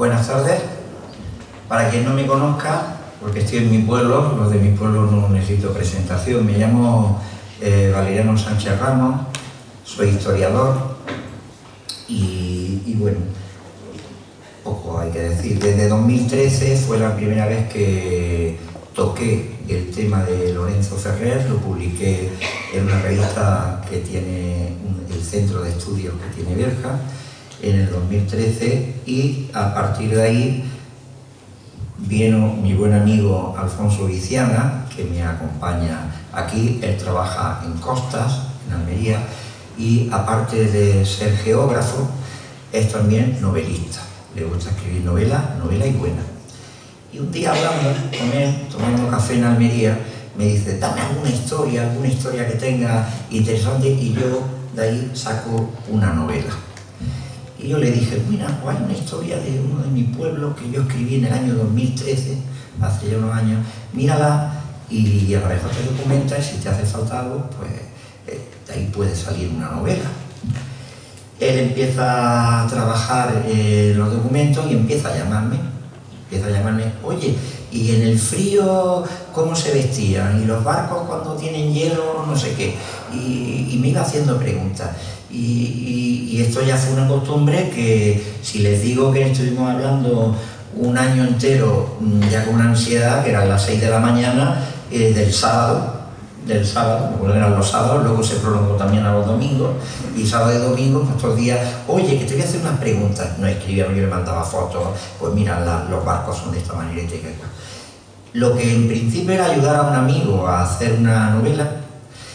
Buenas tardes. Para quien no me conozca, porque estoy en mi pueblo, los de mi pueblo no necesito presentación, me llamo Valeriano Sánchez Ramos, soy historiador y bueno, poco hay que decir. Desde 2013 fue la primera vez que toqué el tema de Lorenzo Ferrer, lo publiqué en una revista que tiene el Centro de Estudios que tiene Berja, en el 2013, y a partir de ahí vino mi buen amigo Alfonso Viciana, que me acompaña aquí. Él trabaja en Costas, en Almería, y aparte de ser geógrafo, es también novelista. Le gusta escribir novela y buena. Y un día hablando con él, tomando café en Almería, me dice: dame alguna historia que tenga interesante, y yo de ahí saco una novela. Y yo le dije: mira, pues hay una historia de uno de mi pueblo que yo escribí en el año 2013, hace ya unos años, mírala y a lo mejor te documentas, y si te hace falta algo, pues de ahí puede salir una novela. Él empieza a trabajar los documentos y empieza a llamarme, oye, y en el frío ¿cómo se vestían? Y los barcos cuando tienen hielo, no sé qué, y me iba haciendo preguntas. Y esto ya fue una costumbre que, si les digo que estuvimos hablando un año entero, ya con una ansiedad, que eran las 6 de la mañana del sábado, me acuerdo que eran los sábados, luego se prolongó también a los domingos, y sábado y domingo, pues estos días, oye, que te voy a hacer unas preguntas. No escribía, yo le mandaba fotos, pues mira, los barcos son de esta manera y tal. Lo que en principio era ayudar a un amigo a hacer una novela,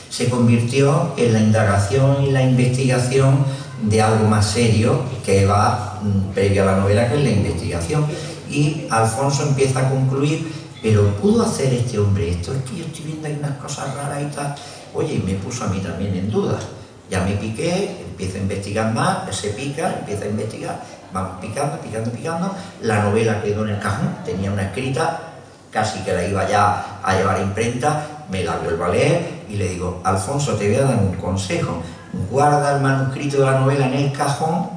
se convirtió en la indagación y la investigación de algo más serio que va previo a la novela, que es la investigación. Y Alfonso empieza a concluir: pero ¿pudo hacer este hombre esto? Es que yo estoy viendo ahí unas cosas raras y tal. Oye, y me puso a mí también en duda. Ya me piqué, empiezo a investigar más, se pica, empieza a investigar, vamos picando. La novela quedó en el cajón, tenía una escrita, casi que la iba ya a llevar a imprenta. Me la vuelvo a leer y le digo: Alfonso, te voy a dar un consejo. Guarda el manuscrito de la novela en el cajón,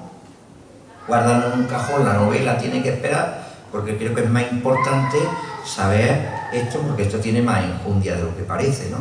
guárdalo en un cajón, la novela tiene que esperar, porque creo que es más importante saber esto, porque esto tiene más enjundia de lo que parece, ¿no?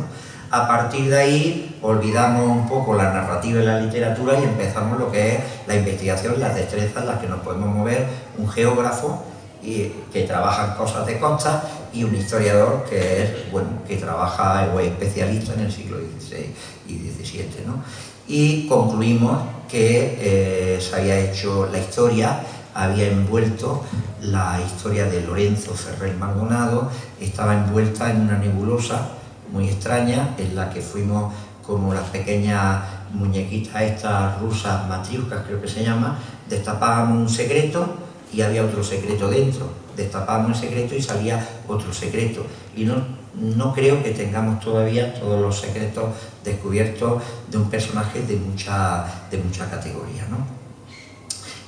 A partir de ahí olvidamos un poco la narrativa y la literatura y empezamos lo que es la investigación, las destrezas, las que nos podemos mover un geógrafo que trabaja en cosas de costa, y un historiador que es, bueno, que trabaja o es especialista en el siglo XVI y XVII, ¿no? Y concluimos que se había hecho la historia, había envuelto la historia de Lorenzo Ferrer Maldonado, estaba envuelta en una nebulosa muy extraña, en la que fuimos como las pequeñas muñequitas estas rusas, matriuscas creo que se llama, destapábamos un secreto y había otro secreto dentro, destapábamos el secreto y salía otro secreto, y no creo que tengamos todavía todos los secretos descubiertos de un personaje de mucha categoría, ¿no?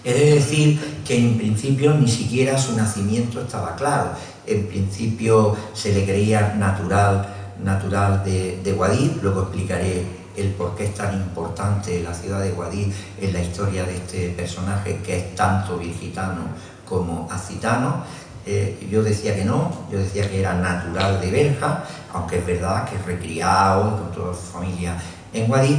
He de decir que en principio ni siquiera su nacimiento estaba claro. En principio se le creía natural de Guadix. Luego explicaré el por qué es tan importante la ciudad de Guadix en la historia de este personaje, que es tanto virgitano como accitano. Yo decía que no, yo decía que era natural de Berja, aunque es verdad que es recriado con toda su familia en Guadix,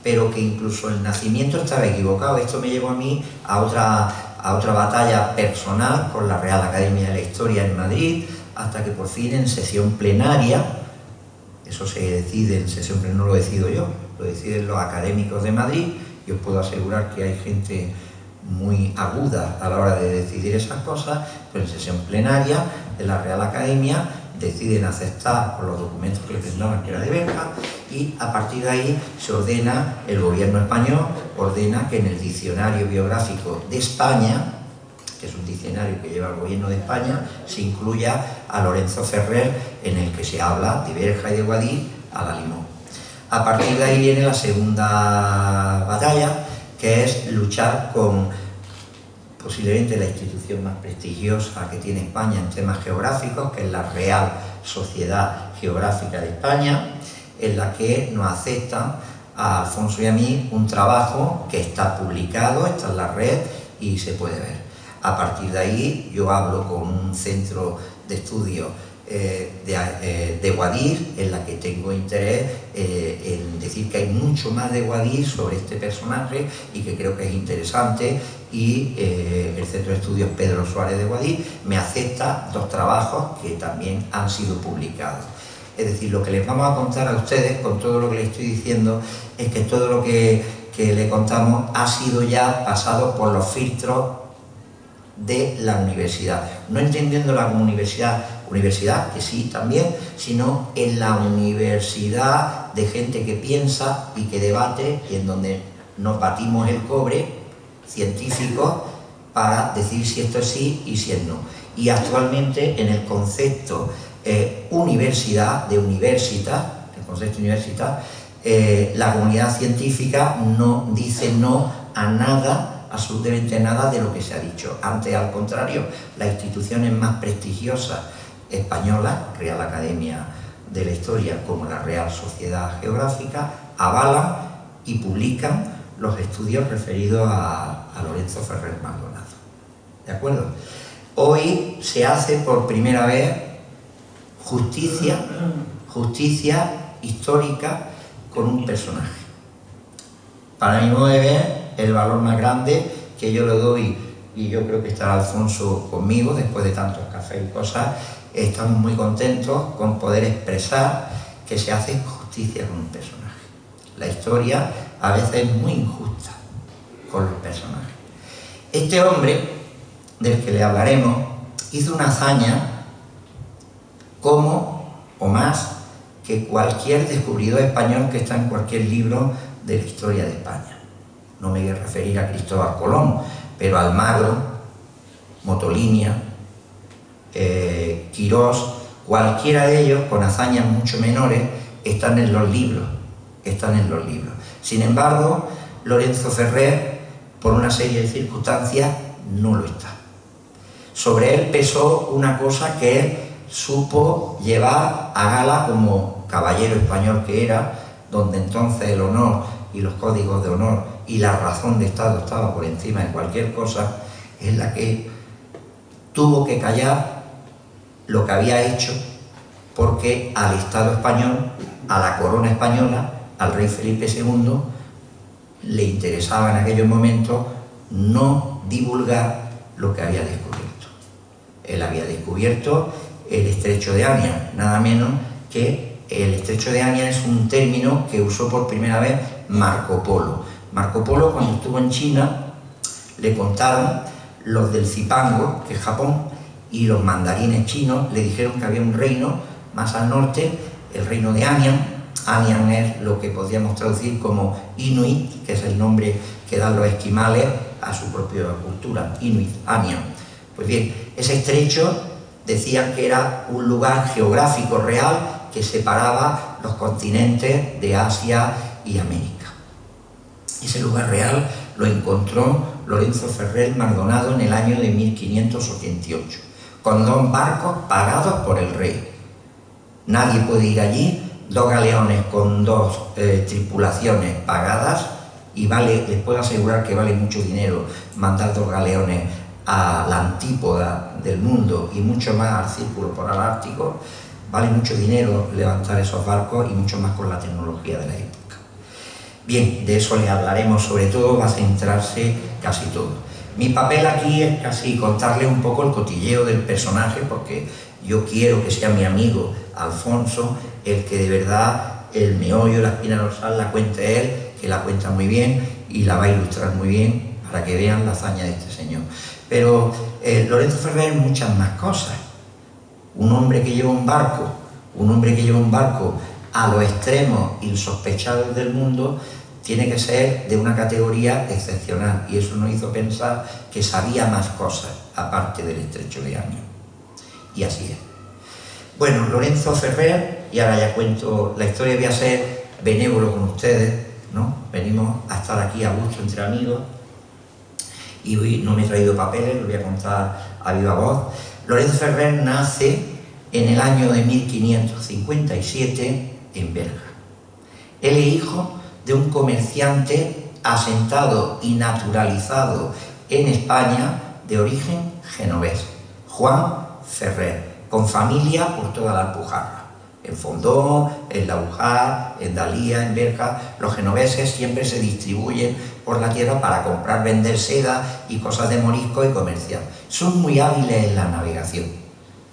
pero que incluso el nacimiento estaba equivocado. Esto me llevó a mí a otra batalla personal con la Real Academia de la Historia en Madrid, hasta que por fin en sesión plenaria, eso se decide en sesión plenaria, no lo decido yo, lo deciden los académicos de Madrid, y os puedo asegurar que hay gente muy aguda a la hora de decidir esas cosas, pero en sesión plenaria de la Real Academia deciden aceptar por los documentos que le presentaban, que era de Berja, y a partir de ahí se ordena, el gobierno español ordena que en el diccionario biográfico de España, que es un diccionario que lleva el gobierno de España, se incluya a Lorenzo Ferrer, en el que se habla de Berja y de Guadix a la limón. A partir de ahí viene la segunda batalla, que es luchar con posiblemente la institución más prestigiosa que tiene España en temas geográficos, que es la Real Sociedad Geográfica de España, en la que nos aceptan a Alfonso y a mí un trabajo que está publicado, está en la red y se puede ver. A partir de ahí yo hablo con un centro de estudio de Guadix, en la que tengo interés en decir que hay mucho más de Guadix sobre este personaje y que creo que es interesante, y el Centro de Estudios Pedro Suárez de Guadix me acepta 2 trabajos que también han sido publicados. Es decir, lo que les vamos a contar a ustedes con todo lo que les estoy diciendo es que todo lo que le contamos ha sido ya pasado por los filtros de la universidad, no entendiéndola como universidad, que sí también, sino en la universidad de gente que piensa y que debate, y en donde nos batimos el cobre, científicos, para decir si esto es sí y si es no. Y actualmente en el concepto universidad, de universitas, el concepto universidad, la comunidad científica no dice no a nada, absolutamente nada de lo que se ha dicho. Antes, al contrario, las instituciones más prestigiosas españolas, Real Academia de la Historia como la Real Sociedad Geográfica, avalan y publican los estudios referidos a Lorenzo Ferrer Maldonado. ¿De acuerdo? Hoy se hace por primera vez justicia histórica con un personaje. Para mi modo de ver, el valor más grande que yo le doy, y yo creo que estará Alfonso conmigo después de tantos cafés y cosas, estamos muy contentos con poder expresar que se hace justicia con un personaje. La historia a veces es muy injusta con los personajes. Este hombre, del que le hablaremos, hizo una hazaña como, o más, que cualquier descubridor español que está en cualquier libro de la historia de España. No me voy a referir a Cristóbal Colón, pero Almagro, Motolinia, Quirós, cualquiera de ellos, con hazañas mucho menores, están en los libros. Sin embargo, Lorenzo Ferrer, por una serie de circunstancias, no lo está. Sobre él pesó una cosa que él supo llevar a gala como caballero español que era, donde entonces el honor y los códigos de honor y la razón de Estado estaba por encima de cualquier cosa, en la que tuvo que callar lo que había hecho, porque al Estado español, a la corona española, al rey Felipe II, le interesaba en aquellos momentos no divulgar lo que había descubierto. Él había descubierto el estrecho de Anian, nada menos que el estrecho de Anian es un término que usó por primera vez Marco Polo. Marco Polo, cuando estuvo en China, le contaron los del Zipango, que es Japón, y los mandarines chinos le dijeron que había un reino más al norte, el reino de Anian. Anian es lo que podríamos traducir como Inuit, que es el nombre que dan los esquimales a su propia cultura, Inuit, Anian. Pues bien, ese estrecho decían que era un lugar geográfico real que separaba los continentes de Asia y América. Ese lugar real lo encontró Lorenzo Ferrer Maldonado en el año de 1588, con 2 barcos pagados por el rey. Nadie puede ir allí, 2 galeones con 2 tripulaciones pagadas, y les puedo asegurar que vale mucho dinero mandar 2 galeones a la antípoda del mundo y mucho más al círculo polar ártico. Vale mucho dinero levantar esos barcos y mucho más con la tecnología de la época. Bien, de eso le hablaremos, sobre todo va a centrarse casi todo. Mi papel aquí es casi contarle un poco el cotilleo del personaje, porque yo quiero que sea mi amigo Alfonso el que de verdad el meollo, la espina dorsal la cuente él, que la cuenta muy bien y la va a ilustrar muy bien para que vean la hazaña de este señor. Pero Lorenzo Ferrer muchas más cosas. Un hombre que lleva un barco a los extremos insospechados del mundo, tiene que ser de una categoría excepcional, y eso nos hizo pensar que sabía más cosas aparte del estrecho de Anian. Y así es. Bueno, Lorenzo Ferrer, y ahora ya cuento la historia, voy a ser benévolo con ustedes, ¿no? Venimos a estar aquí a gusto entre amigos, y hoy no me he traído papeles, lo voy a contar a viva voz. Lorenzo Ferrer nace en el año de 1557 en Berga. Él es hijo de un comerciante asentado y naturalizado en España de origen genovés, Juan Ferrer, con familia por toda la Alpujarra. En Fondón, en La Ujar, en Dalía, en Berja, los genoveses siempre se distribuyen por la tierra para comprar, vender seda y cosas de morisco y comerciar. Son muy hábiles en la navegación,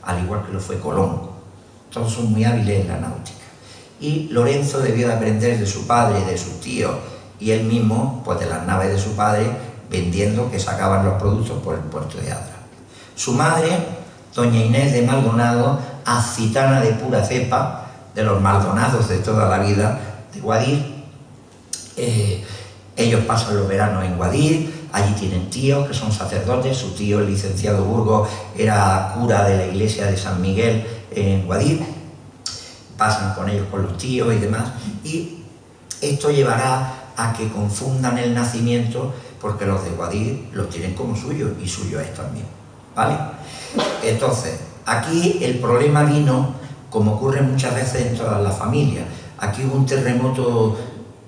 al igual que lo fue Colón. Todos son muy hábiles en la náutica. Y Lorenzo debió de aprender de su padre, de sus tíos y él mismo, pues de las naves de su padre, vendiendo, que sacaban los productos por el puerto de Adra. Su madre, doña Inés de Maldonado, accitana de pura cepa, de los Maldonados de toda la vida, de Guadix. Ellos pasan los veranos en Guadix, allí tienen tíos que son sacerdotes, su tío, el licenciado Burgos, era cura de la iglesia de San Miguel en Guadix, pasan con ellos, con los tíos y demás, y esto llevará a que confundan el nacimiento, porque los de Guadix los tienen como suyo, y suyo es también, ¿vale? Entonces, aquí el problema vino, como ocurre muchas veces en todas las familias. Aquí hubo un terremoto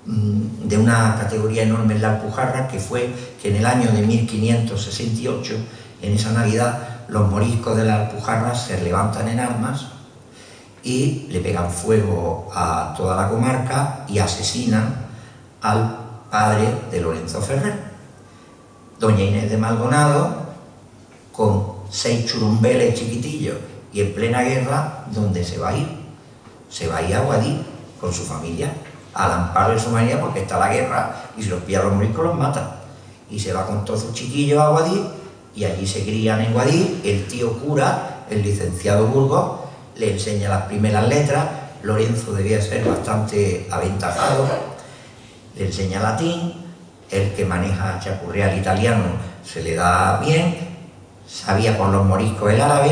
de una categoría enorme en la Alpujarra, que fue que en el año de 1568, en esa Navidad, los moriscos de la Alpujarra se levantan en armas y le pegan fuego a toda la comarca y asesinan al padre de Lorenzo Ferrer. Doña Inés de Maldonado, con 6 churumbeles chiquitillos y en plena guerra, ¿dónde se va a ir? Se va a ir a Guadix con su familia, al amparo de su familia, porque está la guerra y si los pillan los moriscos los matan. Y se va con todos sus chiquillos a Guadix y allí se crían en Guadix. El tío cura, el licenciado Burgos, le enseña las primeras letras. Lorenzo debía ser bastante aventajado, le enseña latín, el que maneja chapurreal italiano se le da bien, sabía por los moriscos el árabe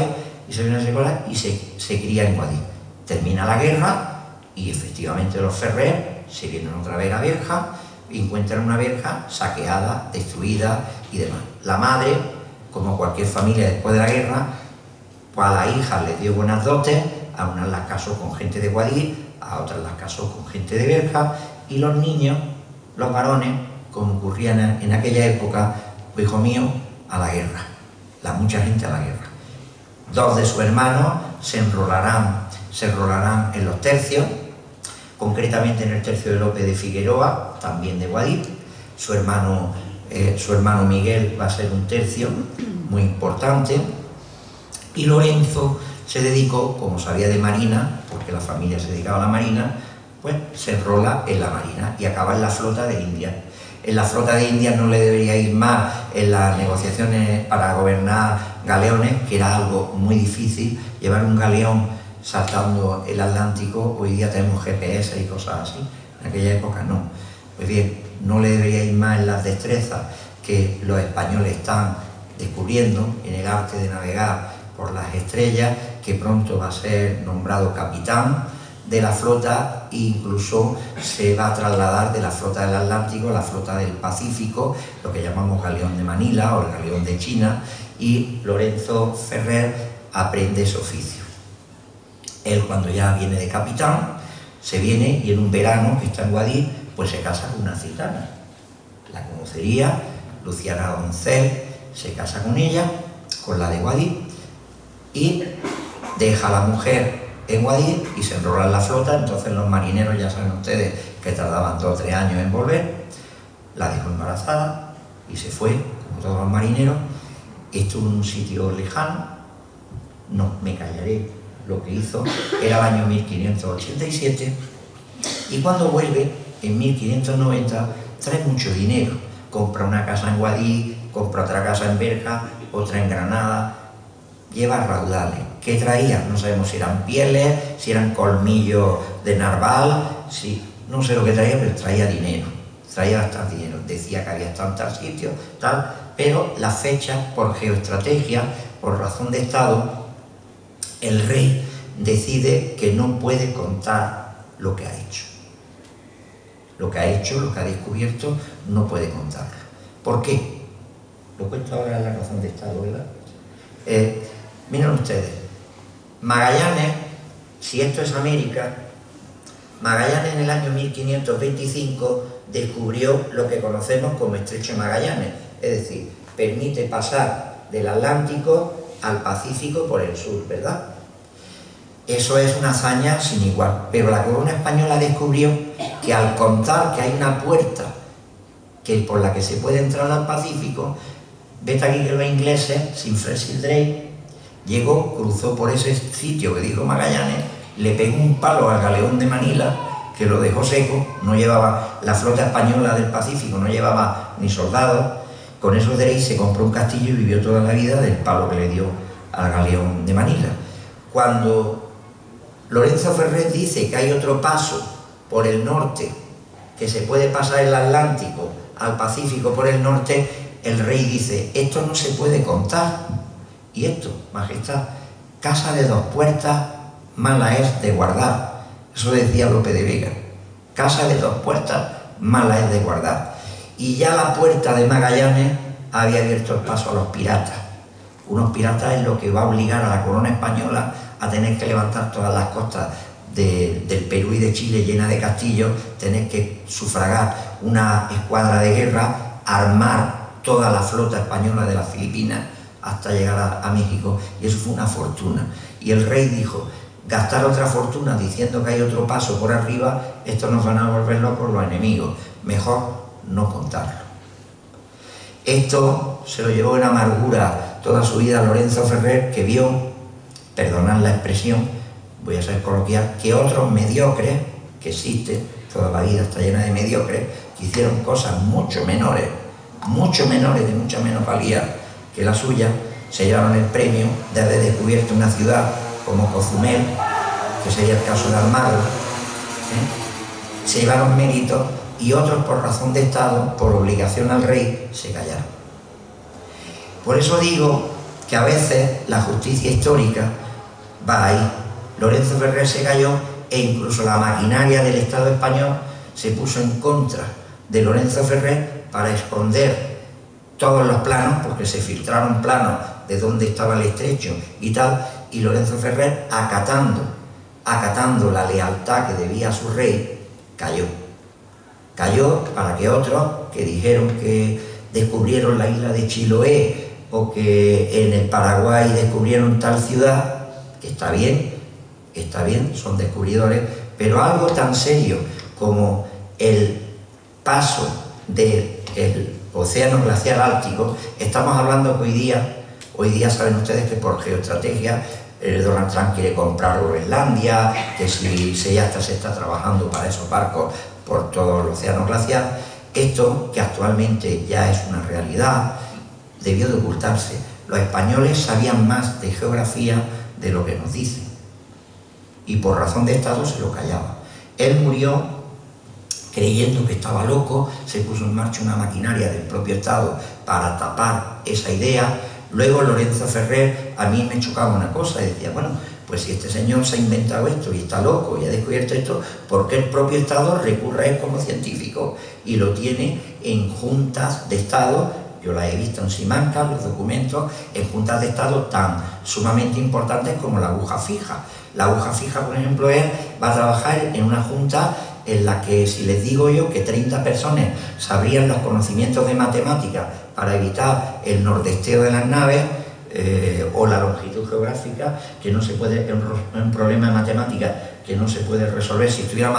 y se viene a escuela y se cría en Guadix. Termina la guerra y efectivamente los Ferrer se vienen otra vez a Berja y encuentran una Berja saqueada, destruida y demás. La madre, como cualquier familia después de la guerra, pues a las hijas les dio buenas dotes, a unas las casó con gente de Guadix, a otras las casó con gente de Berja, y los niños, los varones, como ocurría en aquella época, pues hijo mío, a la guerra. Mucha gente a la guerra. 2 de sus hermanos se enrolarán en los tercios, concretamente en el tercio de López de Figueroa, también de Guadix. Su hermano Miguel va a ser un tercio muy importante, y Lorenzo se dedicó, como sabía de marina, porque la familia se dedicaba a la marina, pues se enrola en la marina y acaba en la flota de Indias. En la flota de Indias no le debería ir más en las negociaciones para gobernar galeones, que era algo muy difícil. Llevar un galeón saltando el Atlántico, hoy día tenemos GPS y cosas así, en aquella época no. Pues bien, no le debería ir más en las destrezas que los españoles están descubriendo en el arte de navegar por las estrellas, que pronto va a ser nombrado capitán de la flota e incluso se va a trasladar de la flota del Atlántico a la flota del Pacífico, lo que llamamos galeón de Manila o el galeón de China, y Lorenzo Ferrer aprende ese oficio. Él, cuando ya viene de capitán, se viene y en un verano que está en Guadix, pues se casa con una gitana. La conocería, Luciana Doncel, se casa con ella, con la de Guadix, y deja a la mujer en Guadix y se enrola en la flota. Entonces los marineros, ya saben ustedes, que tardaban 2 o 3 años en volver. La dejó embarazada y se fue, como todos los marineros. Estuvo en un sitio lejano, no me callaré lo que hizo, era el año 1587, y cuando vuelve, en 1590, trae mucho dinero. Compra una casa en Guadix, compra otra casa en Berja, otra en Granada, lleva raudales. ¿Qué traía? No sabemos si eran pieles, si eran colmillos de narval, no sé lo que traía, pero traía dinero, traía bastante dinero. Decía que había tantos sitios, tal, pero la fecha, por geoestrategia, por razón de Estado, el rey decide que no puede contar lo que ha hecho. Lo que ha hecho, lo que ha descubierto, no puede contarlo. ¿Por qué? Lo cuento ahora en la razón de Estado, ¿verdad? Miren ustedes, Magallanes, si esto es América, Magallanes en el año 1525 descubrió lo que conocemos como Estrecho de Magallanes, es decir, permite pasar del Atlántico al Pacífico por el sur, ¿verdad? Eso es una hazaña sin igual, pero la corona española descubrió que al contar que hay una puerta por la que se puede entrar al Pacífico, vete aquí que los ingleses, sin Francis Drake, llegó, cruzó por ese sitio que dijo Magallanes, le pegó un palo al galeón de Manila, que lo dejó seco, no llevaba, la flota española del Pacífico no llevaba ni soldados, con eso Drake se compró un castillo y vivió toda la vida del palo que le dio al galeón de Manila. Cuando Lorenzo Ferrer dice que hay otro paso por el norte, que se puede pasar el Atlántico al Pacífico por el norte, el rey dice, esto no se puede contar. Y esto, majestad, casa de dos puertas, mala es de guardar. Eso decía Lope de Vega. Casa de dos puertas, mala es de guardar. Y ya la puerta de Magallanes había abierto el paso a los piratas. Unos piratas es lo que va a obligar a la corona española a tener que levantar todas las costas del Perú y de Chile llenas de castillos, tener que sufragar una escuadra de guerra, armar toda la flota española de las Filipinas hasta llegar a México, y eso fue una fortuna. Y el rey dijo, gastar otra fortuna diciendo que hay otro paso por arriba, esto nos van a volver locos los enemigos, mejor no contarlo. Esto se lo llevó en amargura toda su vida Lorenzo Ferrer, que vio, perdonad la expresión, voy a ser coloquial, que otros mediocres, que existen, toda la vida está llena de mediocres, que hicieron cosas mucho menores, de mucha menos valía que la suya, se llevaron el premio de haber descubierto una ciudad como Cozumel, que sería el caso de Almagro, se llevaron méritos, y otros por razón de Estado, por obligación al rey, se callaron. Por eso digo que a veces la justicia histórica va ahí. Lorenzo Ferrer se cayó e incluso la maquinaria del Estado español se puso en contra de Lorenzo Ferrer para esconder todos los planos, porque se filtraron planos de dónde estaba el estrecho y tal, y Lorenzo Ferrer, acatando la lealtad que debía a su rey, cayó. Cayó para que otros que dijeron que descubrieron la isla de Chiloé o que en el Paraguay descubrieron tal ciudad, que está bien, son descubridores, pero algo tan serio como el paso del océano glacial ártico, estamos hablando que hoy día saben ustedes que por geoestrategia Donald Trump quiere comprar Groenlandia, que si ya se está trabajando para esos barcos por todo el océano glacial. Esto, que actualmente ya es una realidad, debió de ocultarse. Los españoles sabían más de geografía de lo que nos dicen, y por razón de Estado se lo callaban. Él murió creyendo que estaba loco, se puso en marcha una maquinaria del propio Estado para tapar esa idea. Luego Lorenzo Ferrer, a mí me chocaba una cosa, decía, bueno, pues si este señor se ha inventado esto y está loco y ha descubierto esto, ¿por qué el propio Estado recurre a él como científico y lo tiene en juntas de Estado? Yo las he visto en Simancas, los documentos, en juntas de Estado tan sumamente importantes como la aguja fija. La aguja fija, por ejemplo, va a trabajar en una junta en la que, si les digo yo que 30 personas sabrían los conocimientos de matemáticas para evitar el nordesteo de las naves, o la longitud geográfica, que no se puede, un problema de matemáticas que no se puede resolver. Si estuviera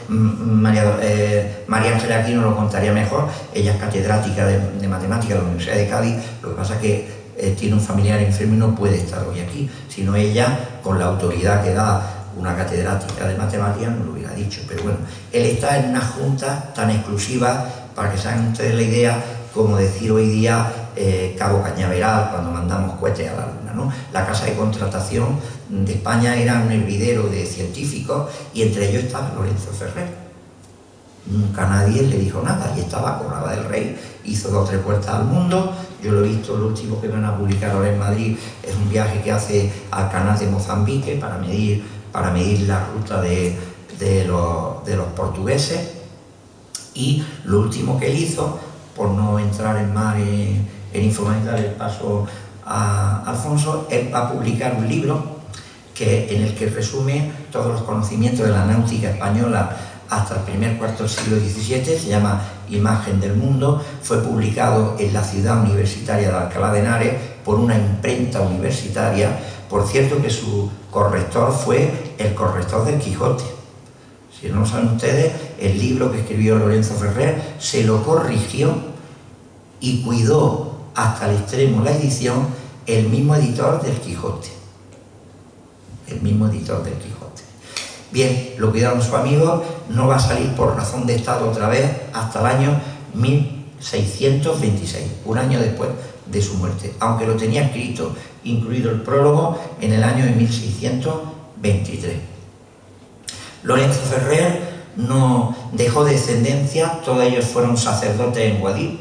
María Ángela Aquino lo contaría mejor, ella es catedrática de matemáticas en la Universidad de Cádiz, lo que pasa es que tiene un familiar enfermo y no puede estar hoy aquí, sino ella, con la autoridad que da una catedrática de matemáticas, no lo hubiera dicho. Pero bueno, él está en una junta tan exclusiva, para que se hagan ustedes la idea, como decir hoy día Cabo Cañaveral cuando mandamos cohetes a la Luna, ¿no? La casa de contratación de España era un hervidero de científicos, y entre ellos estaba Lorenzo Ferrer. Nunca nadie le dijo nada, y cobraba del rey, hizo 2 o 3 vueltas al mundo. Yo lo he visto, lo último que van a publicar ahora en Madrid es un viaje que hace al canal de Mozambique para medir la ruta de los portugueses. Y lo último que él hizo, por no entrar en más en informar el paso a Alfonso, él va a publicar un libro en el que resume todos los conocimientos de la náutica española hasta el primer cuarto del siglo XVII, se llama Imagen del Mundo, fue publicado en la Ciudad Universitaria de Alcalá de Henares, por una imprenta universitaria. Por cierto que su corrector fue el corrector del Quijote. Si no lo saben ustedes, el libro que escribió Lorenzo Ferrer se lo corrigió y cuidó hasta el extremo la edición el mismo editor del Quijote. El mismo editor del Quijote. Bien, lo cuidaron sus amigos, no va a salir por razón de estado otra vez hasta el año 1626, un año después de su muerte, aunque lo tenía escrito, incluido el prólogo, en el año de 1623. Lorenzo Ferrer no dejó descendencia, todos ellos fueron sacerdotes en Guadix.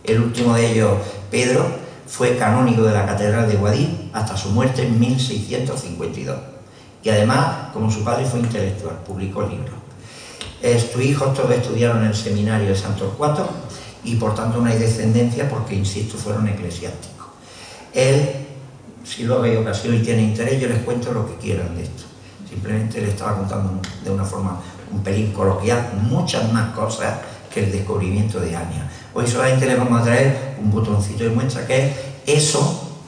El último de ellos, Pedro, fue canónigo de la Catedral de Guadix hasta su muerte en 1652. Y además, como su padre fue intelectual, publicó libros. Sus hijos todos estudiaron en el seminario de San Torcuato y por tanto no hay descendencia porque, insisto, fueron eclesiásticos. Él, si luego hay ocasión y tiene interés, yo les cuento lo que quieran de esto. Simplemente le estaba contando de una forma un pelín coloquial muchas más cosas que el descubrimiento de Ania. Hoy solamente les vamos a traer un botoncito de muestra que es eso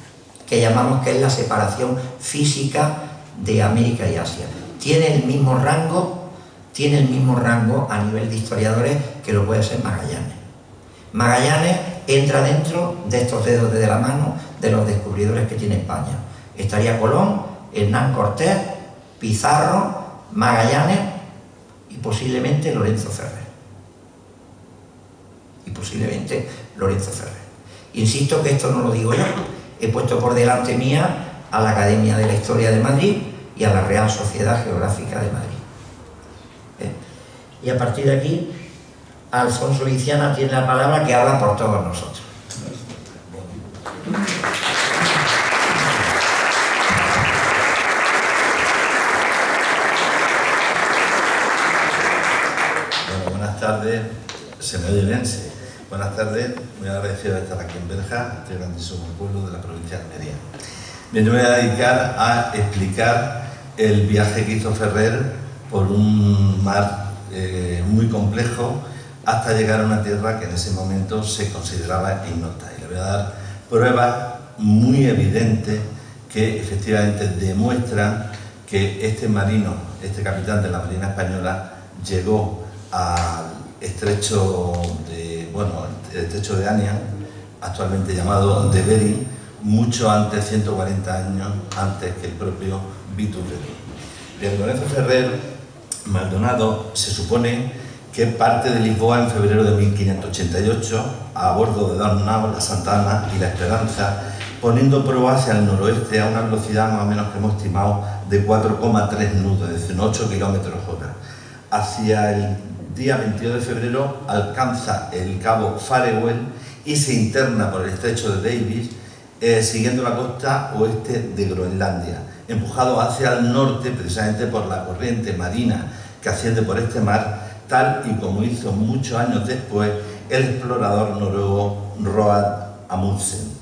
que llamamos que es la separación física de América y Asia. Tiene el mismo rango a nivel de historiadores que lo puede ser Magallanes. Magallanes entra dentro de estos dedos de la mano de los descubridores que tiene España. Estaría Colón, Hernán Cortés, Pizarro, Magallanes y posiblemente Lorenzo Ferrer. Insisto que esto no lo digo yo, he puesto por delante mía a la Academia de la Historia de Madrid y a la Real Sociedad Geográfica de Madrid. Y a partir de aquí, Alfonso Viciana tiene la palabra que habla por todos nosotros. Bueno, buenas tardes, se me oye bien, sí. Buenas tardes, muy agradecido de estar aquí en Berja, este grandísimo pueblo de la provincia de Almería. Bien, yo me voy a dedicar a explicar el viaje que hizo Ferrer por un mar muy complejo hasta llegar a una tierra que en ese momento se consideraba ignota. Y le voy a dar pruebas muy evidentes que efectivamente demuestran que este marino, este capitán de la Marina Española, llegó al estrecho de Ania, actualmente llamado de Bering, mucho antes, 140 años antes que el propio Vitus-Bering. Bien, Lorenzo Ferrer Maldonado se supone que parte de Lisboa en febrero de 1588 a bordo de dos naves, la Santa Ana y la Esperanza, poniendo proa hacia el noroeste a una velocidad más o menos que hemos estimado de 4,3 nudos, es decir, 8 km/h. Hacia el día 22 de febrero alcanza el cabo Farewell y se interna por el estrecho de Davis, siguiendo la costa oeste de Groenlandia, empujado hacia el norte precisamente por la corriente marina que asciende por este mar, tal y como hizo muchos años después el explorador noruego Roald Amundsen.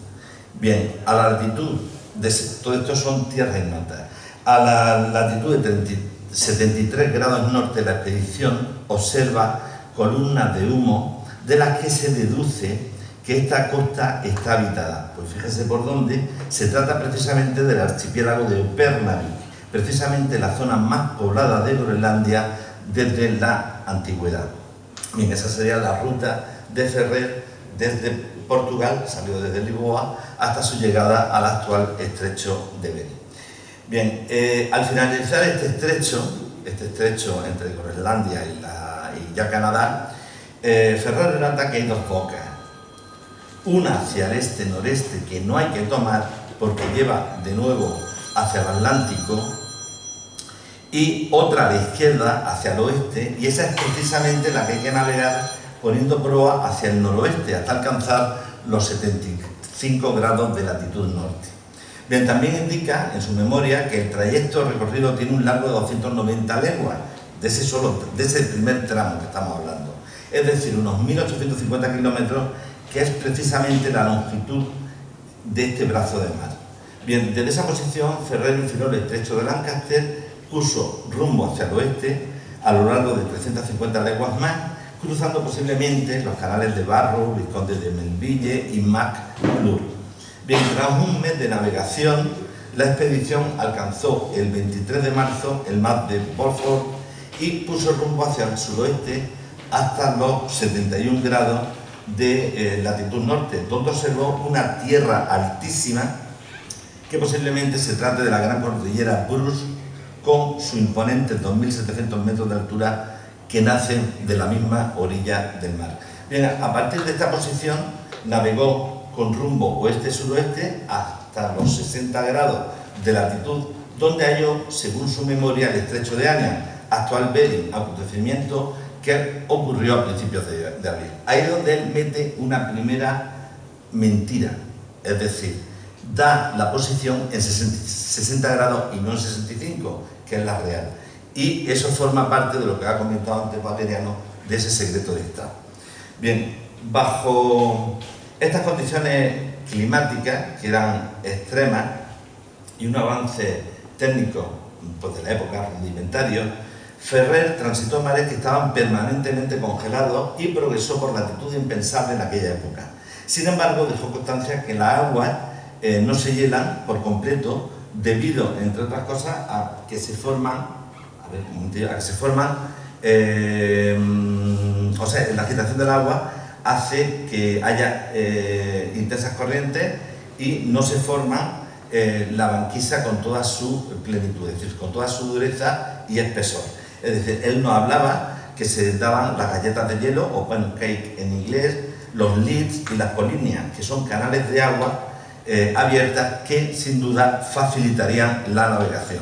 Bien, a la latitud de todo esto son tierras ignotas. A la latitud de 73 grados norte la expedición observa columnas de humo de las que se deduce que esta costa está habitada. Pues fíjese por dónde. Se trata precisamente del archipiélago de Upernavik, precisamente la zona más poblada de Groenlandia desde la antigüedad. Bien, esa sería la ruta de Ferrer desde Portugal, salió desde Lisboa, hasta su llegada al actual estrecho de Bering. Bien, al finalizar este estrecho entre Groenlandia y ya Canadá, Ferrer relata que hay dos bocas. Una hacia el este-noreste que no hay que tomar porque lleva de nuevo hacia el Atlántico, y otra a la izquierda hacia el oeste, y esa es precisamente la que hay que navegar poniendo proa hacia el noroeste hasta alcanzar los 75 grados de latitud norte. Bien, también indica en su memoria que el trayecto recorrido tiene un largo de 290 leguas, de ese primer tramo que estamos hablando, es decir, unos 1850 kilómetros, que es precisamente la longitud de este brazo de mar. Bien, desde esa posición Ferrer infiló el estrecho de Lancaster, puso rumbo hacia el oeste a lo largo de 350 leguas más, cruzando posiblemente los canales de Barrow, Vizconde de Melville y MacClure. Bien, tras un mes de navegación, la expedición alcanzó el 23 de marzo el mar de Bósforo y puso rumbo hacia el suroeste hasta los 71 grados de latitud norte, donde observó una tierra altísima que posiblemente se trate de la gran cordillera Bruce, con su imponente 2.700 metros de altura que nacen de la misma orilla del mar. Bien, a partir de esta posición navegó con rumbo oeste-suroeste hasta los 60 grados de latitud, donde halló, según su memoria, el estrecho de Anya, actual Bering, acontecimiento que ocurrió a principios de abril. Ahí es donde él mete una primera mentira, es decir, da la posición en 60 grados y no en 65, que es la real. Y eso forma parte de lo que ha comentado antes Valeriano, de ese secreto de Estado. Bien, bajo estas condiciones climáticas, que eran extremas, y un avance técnico pues, de la época, rudimentario, Ferrer transitó mares que estaban permanentemente congelados y progresó por latitud impensable en aquella época. Sin embargo, dejó constancia que las aguas no se hielan por completo debido, entre otras cosas, a que se forman, o sea, la agitación del agua hace que haya intensas corrientes y no se forma la banquisa con toda su plenitud, es decir, con toda su dureza y espesor. Es decir, él nos hablaba que se daban las galletas de hielo, o pancake en inglés, los leads y las polinias, que son canales de agua abiertas que sin duda facilitarían la navegación.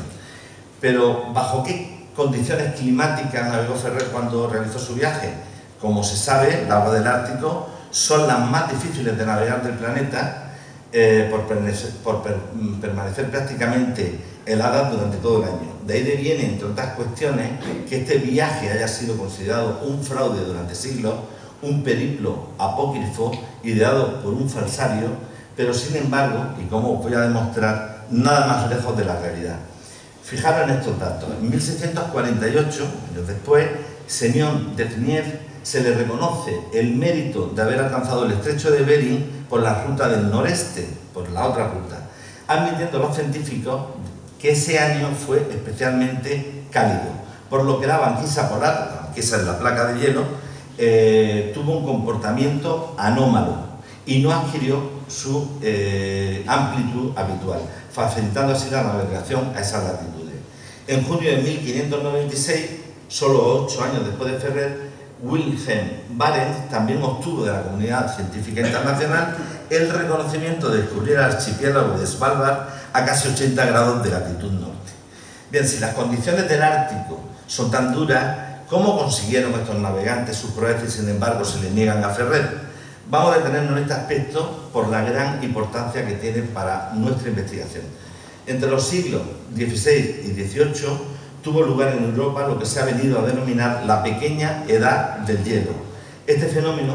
Pero ¿bajo qué condiciones climáticas navegó Ferrer cuando realizó su viaje? Como se sabe, las aguas del Ártico son las más difíciles de navegar del planeta por permanecer prácticamente heladas durante todo el año. De ahí viene, entre otras cuestiones, que este viaje haya sido considerado un fraude durante siglos, un periplo apócrifo ideado por un falsario, pero sin embargo, y como os voy a demostrar, nada más lejos de la realidad. Fijaros en estos datos. En 1648, años después, Semyon Devniev se le reconoce el mérito de haber alcanzado el estrecho de Bering por la ruta del noreste, por la otra ruta, admitiendo los científicos que ese año fue especialmente cálido, por lo que la banquisa polar, la banquisa es la placa de hielo, tuvo un comportamiento anómalo y no adquirió su amplitud habitual, facilitando así la navegación a esas latitudes. En junio de 1596, solo 8 años después de Ferrer, Wilhelm Barents también obtuvo de la comunidad científica internacional el reconocimiento de descubrir el archipiélago de Svalbard a casi 80 grados de latitud norte. Bien, si las condiciones del Ártico son tan duras, ¿cómo consiguieron estos navegantes sus proezas y sin embargo se les niegan a Ferrer? Vamos a detenernos en este aspecto por la gran importancia que tiene para nuestra investigación. Entre los siglos XVI y XVIII tuvo lugar en Europa lo que se ha venido a denominar la pequeña edad del hielo. Este fenómeno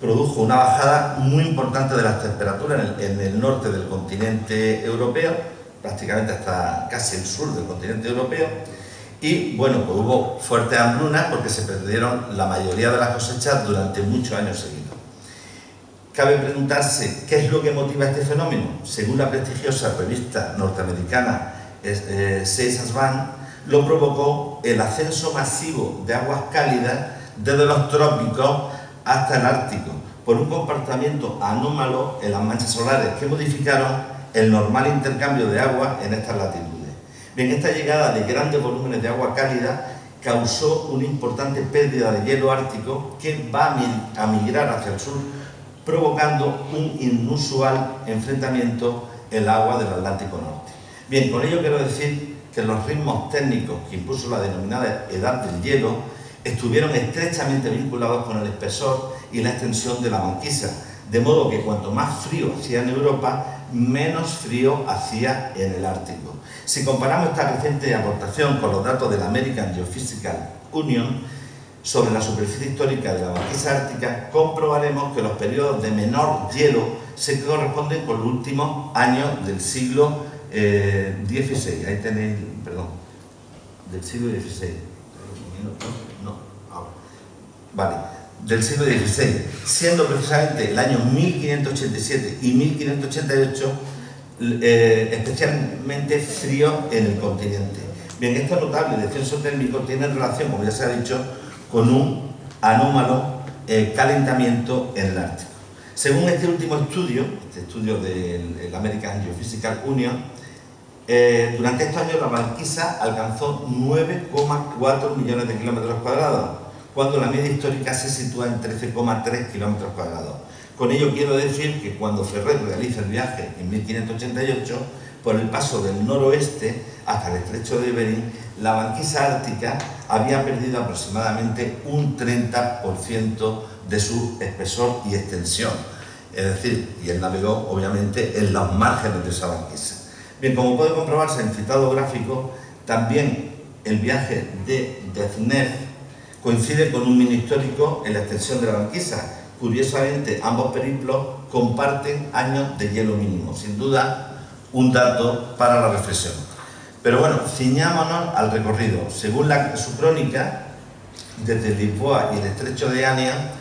produjo una bajada muy importante de las temperaturas en el norte del continente europeo, prácticamente hasta casi el sur del continente europeo, y bueno, pues hubo fuertes hambrunas porque se perdieron la mayoría de las cosechas durante muchos años seguidos. Cabe preguntarse qué es lo que motiva este fenómeno. Según la prestigiosa revista norteamericana Science Advance, lo provocó el ascenso masivo de aguas cálidas desde los trópicos hasta el Ártico, por un comportamiento anómalo en las manchas solares que modificaron el normal intercambio de agua en estas latitudes. Bien, esta llegada de grandes volúmenes de agua cálida causó una importante pérdida de hielo ártico que va a migrar hacia el sur, provocando un inusual enfrentamiento en el agua del Atlántico Norte. Bien, con ello quiero decir que los ritmos técnicos que impuso la denominada edad del hielo estuvieron estrechamente vinculados con el espesor y la extensión de la banquisa, de modo que cuanto más frío hacía en Europa, menos frío hacía en el Ártico. Si comparamos esta reciente aportación con los datos de la American Geophysical Union sobre la superficie histórica de la banquisa ártica, comprobaremos que los periodos de menor hielo se corresponden con los últimos años del siglo XVI. Ahí tenéis, perdón, del siglo XVI. No, ahora. Vale, del siglo XVI, siendo precisamente el año 1587 y 1588 especialmente frío en el continente. Bien, este notable descenso térmico tiene relación, como ya se ha dicho, con un anómalo calentamiento en el Ártico. Según este último estudio, este estudio del American Geophysical Union, durante estos años la banquisa alcanzó 9,4 millones de kilómetros cuadrados, cuando la media histórica se sitúa en 13,3 kilómetros cuadrados. Con ello quiero decir que cuando Ferrer realiza el viaje en 1588, por el paso del noroeste hasta el estrecho de Bering, la banquisa ártica había perdido aproximadamente un 30% de su espesor y extensión. Es decir, y él navegó obviamente en los márgenes de esa banquisa. Bien, como puede comprobarse en el citado gráfico, también el viaje de Devnev coincide con un mini histórico en la extensión de la banquisa. Curiosamente, ambos periplos comparten años de hielo mínimo. Sin duda, un dato para la reflexión. Pero bueno, ciñámonos al recorrido. Según su crónica, desde Lisboa y el estrecho de Ania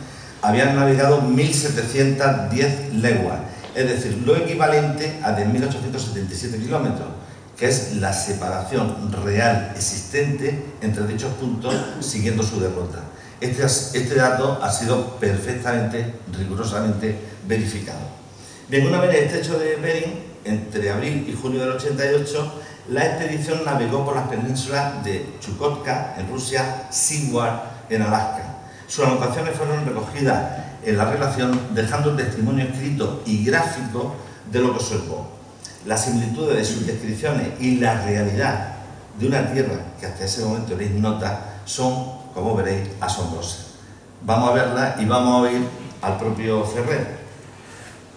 habían navegado 1.710 leguas, es decir, lo equivalente a 10.877 kilómetros, que es la separación real existente entre dichos puntos siguiendo su derrota. Este dato ha sido perfectamente, rigurosamente verificado. Bien, una vez en el estrecho de Bering, entre abril y junio del 88, la expedición navegó por las penínsulas de Chukotka en Rusia, Seward en Alaska. Sus anotaciones fueron recogidas en la relación, dejando un testimonio escrito y gráfico de lo que observó. Las similitudes de sus descripciones y la realidad de una tierra que hasta ese momento era ignota son, como veréis, asombrosas. Vamos a verla y vamos a oír al propio Ferrer.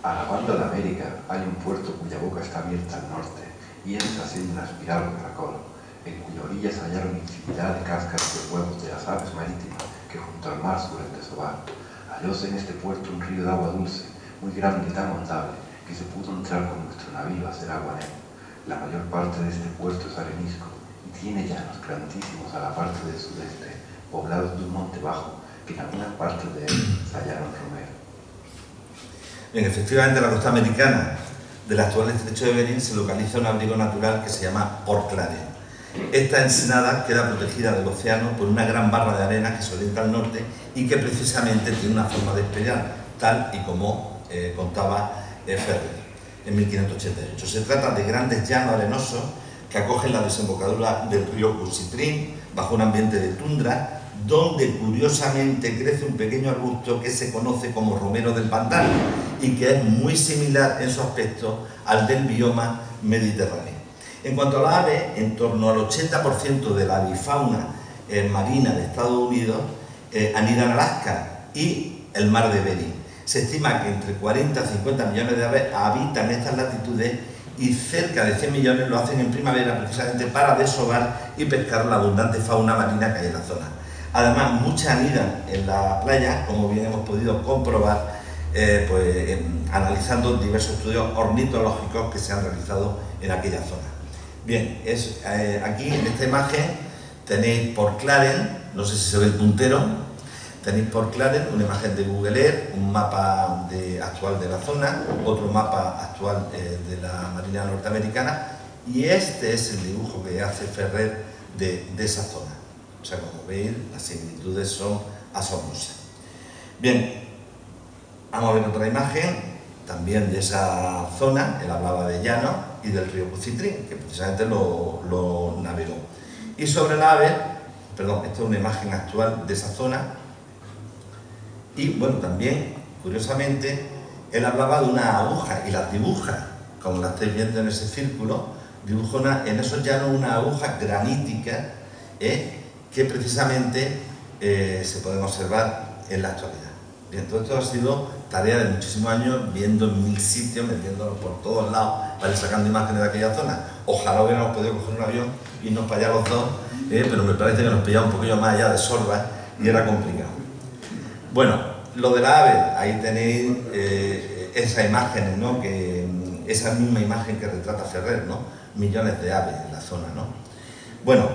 A la banda de América hay un puerto cuya boca está abierta al norte y entra siendo una espiral o caracol, en cuya orilla se hallaron infinidad de cáscaras de huevos de las aves marítimas que junto al mar suelen desovar. Hallóse en este puerto un río de agua dulce, muy grande y tan ondable, que se pudo entrar con nuestro navío a hacer agua en él. La mayor parte de este puerto es arenisco y tiene llanos grandísimos a la parte del sudeste, poblados de un monte bajo, que en algunas partes de él se hallaron romeros. Bien, efectivamente, en la costa americana del actual estrecho de Bering se localiza un abrigo natural que se llama Port Claret. Esta ensenada queda protegida del océano por una gran barra de arena que se orienta al norte y que precisamente tiene una forma de espiral, tal y como contaba Ferrer en 1588. Se trata de grandes llanos arenosos que acogen la desembocadura del río Cusitrín bajo un ambiente de tundra, donde curiosamente crece un pequeño arbusto que se conoce como romero del pantano y que es muy similar en su aspecto al del bioma mediterráneo. En cuanto a las aves, en torno al 80% de la avifauna marina de Estados Unidos anida en Alaska y el mar de Bering. Se estima que entre 40 y 50 millones de aves habitan estas latitudes y cerca de 100 millones lo hacen en primavera precisamente para desovar y pescar la abundante fauna marina que hay en la zona. Además, muchas anidan en la playa, como bien hemos podido comprobar analizando diversos estudios ornitológicos que se han realizado en aquella zona. Bien, aquí en esta imagen tenéis Port Claret, no sé si se ve el puntero, tenéis Port Claret, una imagen de Google Earth, un mapa actual de la zona, otro mapa actual de la Marina norteamericana, y este es el dibujo que hace Ferrer de esa zona. O sea, como veis, las similitudes son asombrosas. Bien, vamos a ver otra imagen, también de esa zona. Él hablaba de llano y del río Cusitrín, que precisamente lo navegó. Y sobre la ave, perdón, esta es una imagen actual de esa zona. Y bueno, también, curiosamente, él hablaba de una aguja y las dibuja, como la estáis viendo en ese círculo, dibuja en esos llanos una aguja granítica, que precisamente se pueden observar en la actualidad. Bien, todo esto ha sido tarea de muchísimos años, viendo en 1000 sitios, metiéndonos por todos lados para ir sacando imágenes de aquella zona. Ojalá hubiéramos podido coger un avión y irnos para allá los dos, pero me parece que nos pillaba un poquillo más allá de Sorba y era complicado. Bueno, lo de la ave, ahí tenéis esas imágenes, ¿no? Esa misma imagen que retrata Ferrer, ¿no? Millones de aves en la zona, ¿no? Bueno,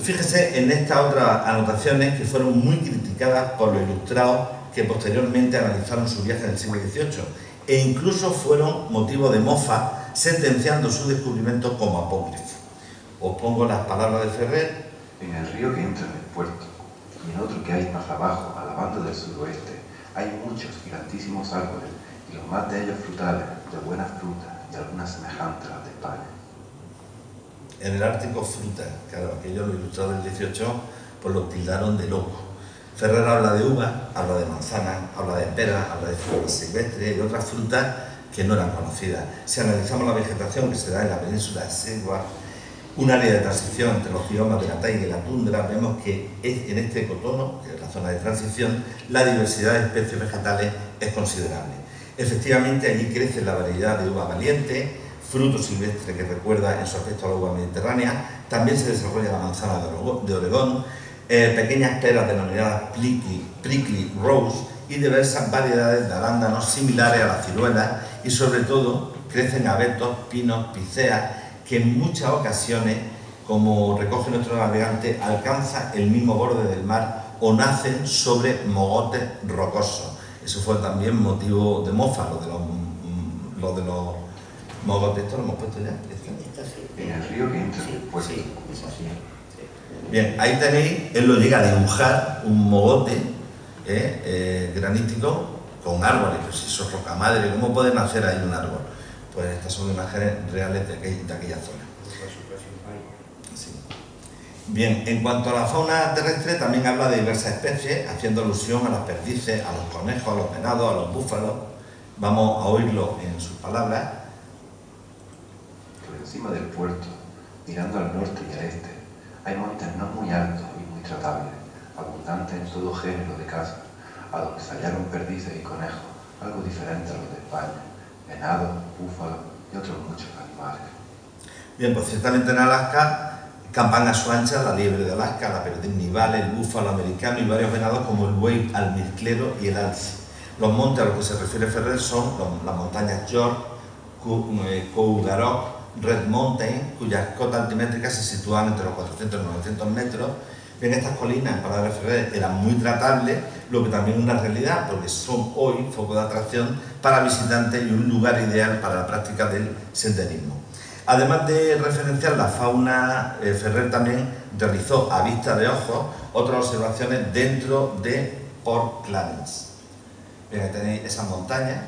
Fíjese en estas otras anotaciones que fueron muy criticadas por los ilustrados que posteriormente analizaron su viaje en el siglo XVIII e incluso fueron motivo de mofa, sentenciando su descubrimiento como apócrifo. Os pongo las palabras de Ferrer. En el río que entra en el puerto y en otro que hay más abajo, a la banda del suroeste, hay muchos y grandísimos árboles, y los más de ellos frutales, de buena fruta, y algunas semejantes a las de España. En el Ártico fruta, claro, aquellos los ilustrados del 18 pues lo tildaron de loco. Ferrer habla de uva, habla de manzana, habla de pera, habla de frutas silvestres y otras frutas que no eran conocidas. Si analizamos la vegetación que se da en la península de Segua, un área de transición entre los biomas de la taiga y la tundra, vemos que en este ecotono, que es la zona de transición, la diversidad de especies vegetales es considerable. Efectivamente, allí crece la variedad de uva valiente, fruto silvestre que recuerda en su aspecto a la uva mediterránea. También se desarrolla la manzana de Oregón, pequeñas peras denominadas prickly rose y diversas variedades de arándanos similares a las ciruelas, y sobre todo crecen abetos, pinos, piceas, que en muchas ocasiones, como recoge nuestro navegante, alcanzan el mismo borde del mar o nacen sobre mogotes rocosos. Eso fue también motivo de mofa, lo de los mogotes. ¿Esto lo hemos puesto ya? En el río que entra en el puerto. Sí, es así. Bien, ahí tenéis, él lo llega a dibujar, un mogote granítico con árboles. Pues si eso es roca madre, ¿cómo pueden hacer ahí un árbol? Pues estas son imágenes reales de aquella zona. Sí. Bien, en cuanto a la fauna terrestre, también habla de diversas especies, haciendo alusión a las perdices, a los conejos, a los venados, a los búfalos. Vamos a oírlo en sus palabras. Por encima del puerto, mirando al norte y al este, hay montes no muy altos y muy tratables, abundantes en todo género de caza, a donde se hallaron perdices y conejos, algo diferente a los de España, venados, búfalos y otros muchos animales. Bien, pues ciertamente en Alaska campan a su ancha la liebre de Alaska, la perdiz nival, el búfalo americano y varios venados como el buey almizclero y el alce. Los montes a los que se refiere Ferrer son las montañas York, Cougarok, Red Mountain, cuyas cotas altimétricas se sitúan entre los 400 y 900 metros. Bien, estas colinas, en palabras de Ferrer, eran muy tratables, lo que también es una realidad, porque son hoy foco de atracción para visitantes y un lugar ideal para la práctica del senderismo. Además de referenciar la fauna, Ferrer también realizó a vista de ojos otras observaciones dentro de Port Clarence. Bien, tenéis esas montañas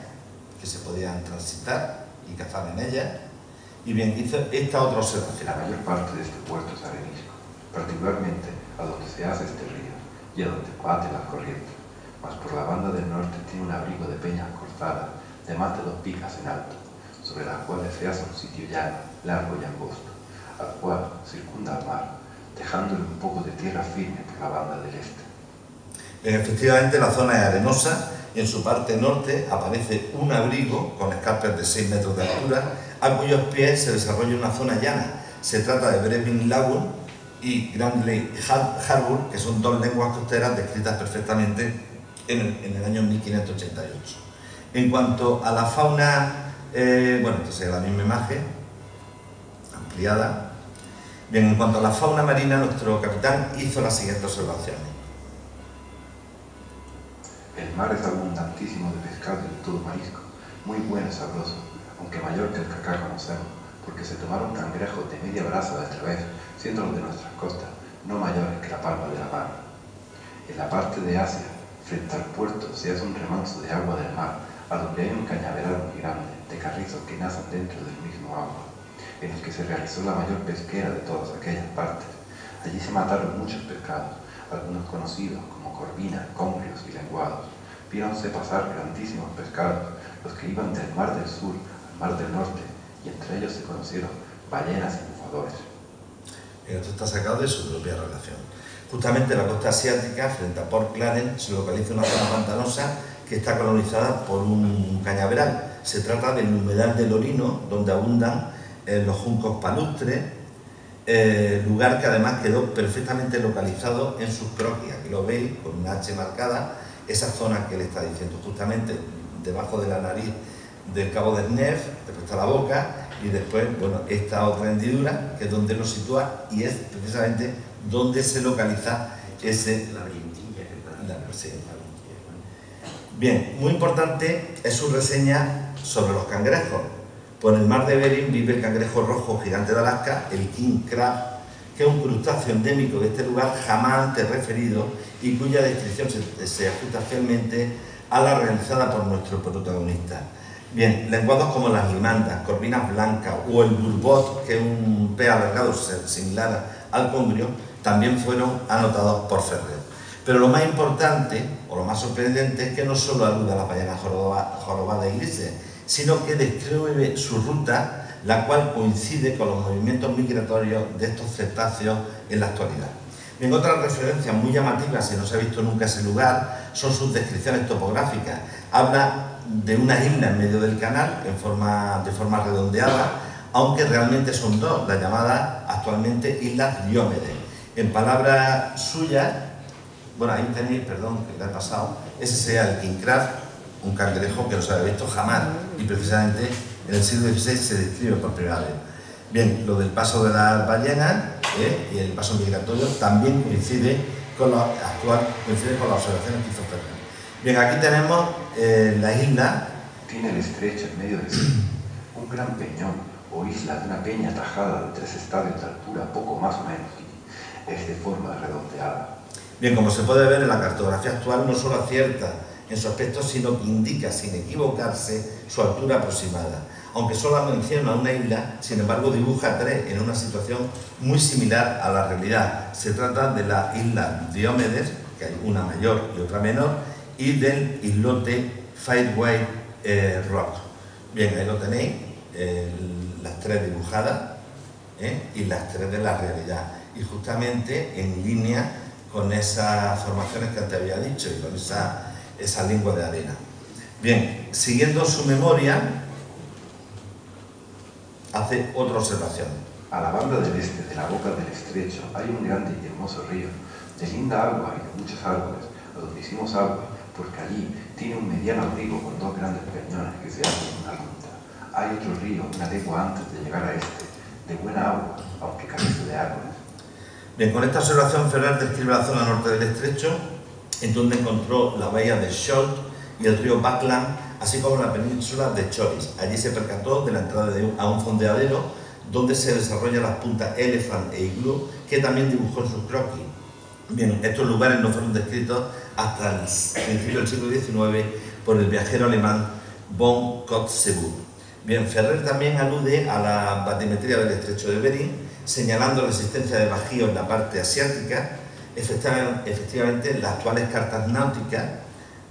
que se podían transitar y cazar en ellas. Y bien, hizo esta otra observación. La mayor parte de este puerto es arenisco, particularmente a donde se hace este río y a donde baten las corrientes, mas por la banda del norte tiene un abrigo de peñas cortadas de más de 2 picas en alto, sobre las cuales se hace un sitio llano, largo y angosto, al cual circunda el mar, dejándole un poco de tierra firme por la banda del este. Bien, efectivamente la zona es arenosa y en su parte norte aparece un abrigo con escarpas de 6 metros de altura, a cuyos pies se desarrolla una zona llana. Se trata de Brevin Lagoon y Grand Lake Harbour, que son 2 lenguas costeras descritas perfectamente en el año 1588. En cuanto a la fauna, bueno, esta es la misma imagen, ampliada. Bien, en cuanto a la fauna marina, nuestro capitán hizo las siguientes observaciones. El mar es abundantísimo de pescado y de todo marisco, muy bueno y sabroso, aunque mayor que el que acá conocemos, porque se tomaron cangrejos de media braza de través, siendo los de nuestras costas no mayores que la palma de la mano. En la parte de Asia, frente al puerto, se hace un remanso de agua del mar, a donde hay un cañaveral muy grande, de carrizos que nacen dentro del mismo agua, en el que se realizó la mayor pesquera de todas aquellas partes. Allí se mataron muchos pescados, algunos conocidos como corvinas, congrios y lenguados. Viéronse pasar grandísimos pescados, los que iban del mar del sur al mar del norte, y entre ellos se conocieron ballenas y bufadores. Esto está sacado de su propia relación. Justamente en la costa asiática, frente a Port Clarence, se localiza una zona pantanosa que está colonizada por un cañaveral. Se trata del humedal del Orino, donde abundan los juncos palustres, lugar que además quedó perfectamente localizado en sus croquis. Aquí lo veis con una H marcada, esa zona que él está diciendo, justamente debajo de la nariz del cabo de Snef, después está la boca y después, bueno, esta otra hendidura, que es donde lo sitúa y es precisamente donde se localiza ese... La brindilla, sí. Bien, muy importante es su reseña sobre los cangrejos. Por el mar de Bering vive el cangrejo rojo gigante de Alaska, el king crab, que es un crustáceo endémico de este lugar jamás antes referido y cuya descripción se ajusta fielmente a la realizada por nuestro protagonista. Bien, lenguados como las limandas, corvinas blancas o el burbot, que es un pez alargado similar al congrio, también fueron anotados por Ferrer. Pero lo más importante, o lo más sorprendente, es que no solo alude a las ballenas jorobadas y grises, sino que describe su ruta, la cual coincide con los movimientos migratorios de estos cetáceos en la actualidad. Bien, otras referencias muy llamativas, si no se ha visto nunca ese lugar, son sus descripciones topográficas. Habla de una isla en medio del canal, de forma redondeada, aunque realmente son dos, las llamadas actualmente Islas Diómedes. En palabras suyas, bueno, ahí tenéis, perdón, que le he pasado, ese sería el king crab, un cangrejo que no se había visto jamás y precisamente en el siglo XVI se describe por primera vez. Bien, lo del paso de las ballenas y el paso migratorio también coincide con las observaciones que hizo Ferrer. Bien, aquí tenemos la isla. Tiene el estrecho en medio de sí, un gran peñón o isla de una peña tajada de 3 estadios de altura, poco más o menos, y es de forma redondeada. Bien, como se puede ver en la cartografía actual, no solo acierta en su aspecto, sino que indica sin equivocarse su altura aproximada. Aunque solo menciona una isla, sin embargo dibuja 3 en una situación muy similar a la realidad. Se trata de la isla Diómedes, que hay una mayor y otra menor, y del islote Fairway Rock. Bien, ahí lo tenéis, las 3 dibujadas y las 3 de la realidad. Y justamente en línea con esas formaciones que antes había dicho y con esa lengua de arena. Bien, siguiendo su memoria, hace otra observación. A la banda del este de la boca del estrecho hay un grande y hermoso río, de linda agua y de muchos árboles, a donde hicimos agua, porque allí tiene un mediano abrigo con 2 grandes peñones que se hacen en una ruta. Hay otro río una legua antes de llegar a este, de buena agua, aunque carece de árboles. Bien, con esta observación Ferrer describe la zona norte del estrecho, en donde encontró la bahía de Scholz y el río Buckland, así como la península de Choris. Allí se percató de la entrada a un fondeadero donde se desarrollan las puntas Elephant e Igloo, que también dibujó en sus croquis. Bien, estos lugares no fueron descritos hasta el principio del siglo XIX por el viajero alemán von Kotzebue. Bien, Ferrer también alude a la batimetría del estrecho de Bering, señalando la existencia de bajíos en la parte asiática. Efectivamente, las actuales cartas náuticas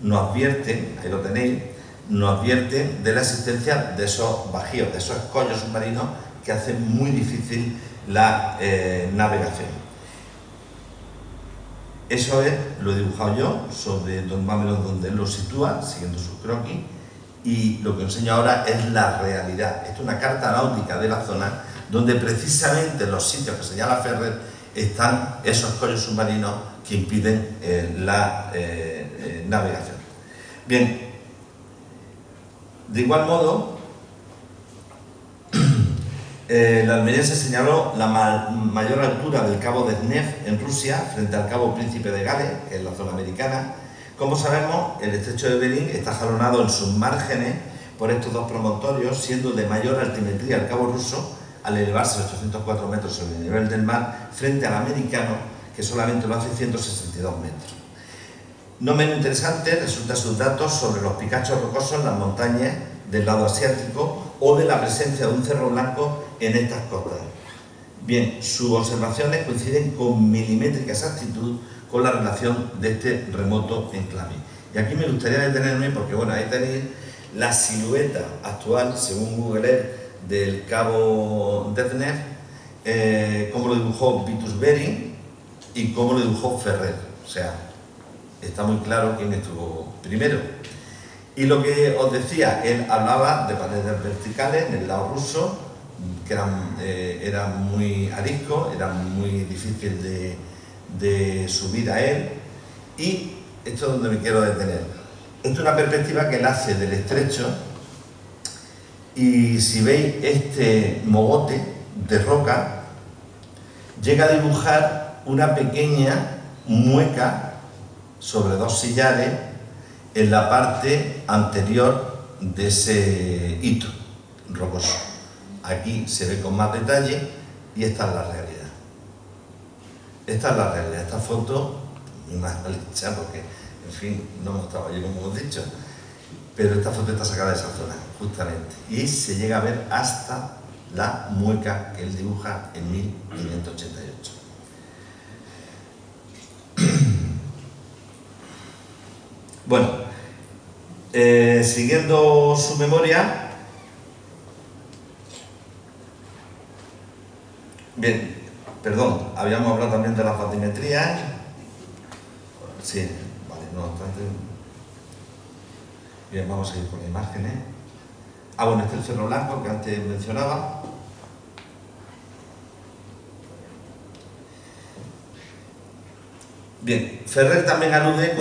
nos advierten, ahí lo tenéis, nos advierten de la existencia de esos bajíos, de esos escollos submarinos que hacen muy difícil la navegación. Eso es, lo he dibujado yo, sobre más o menos donde él lo sitúa, siguiendo sus croquis, y lo que os enseño ahora es la realidad. Esta es una carta náutica de la zona, donde precisamente en los sitios que señala Ferrer están esos escollos submarinos que impiden la navegación. Bien, de igual modo, el almeriense señaló la mayor altura del cabo de Snef en Rusia frente al cabo Príncipe de Gales, que es la zona americana. Como sabemos, el estrecho de Bering está jalonado en sus márgenes por estos 2 promontorios, siendo de mayor altimetría el cabo ruso, al elevarse 804 metros sobre el nivel del mar, frente al americano, que solamente lo hace 162 metros. No menos interesante resultan sus datos sobre los picachos rocosos en las montañas del lado asiático o de la presencia de un cerro blanco en estas costas. Bien, sus observaciones coinciden con milimétrica exactitud con la relación de este remoto enclave. Y aquí me gustaría detenerme porque, bueno, ahí tenéis la silueta actual, según Google Earth, del cabo de Snef, cómo lo dibujó Vitus Bering y cómo lo dibujó Ferrer. O sea, está muy claro quién estuvo primero. Y lo que os decía, él hablaba de paredes verticales en el lado ruso, que eran muy ariscos, era muy difícil de subir a él, y esto es donde me quiero detener. Esto es una perspectiva que él hace del estrecho Y si veis este mogote de roca, llega a dibujar una pequeña mueca sobre dos sillares en la parte anterior de ese hito rocoso. Aquí se ve con más detalle y esta es la realidad. Esta es la realidad. Esta foto, muy mal hecha porque, en fin, no hemos estado allí como hemos dicho, pero esta foto está sacada de esa zona, justamente. Y se llega a ver hasta la mueca que él dibuja en 1588. Bueno, siguiendo su memoria, bien, perdón, habíamos hablado también de las batimetrías. Sí, vale, no obstante. Bien, vamos a ir con las imágenes. Bueno, este es el Cerro Blanco que antes mencionaba. Bien, Ferrer también alude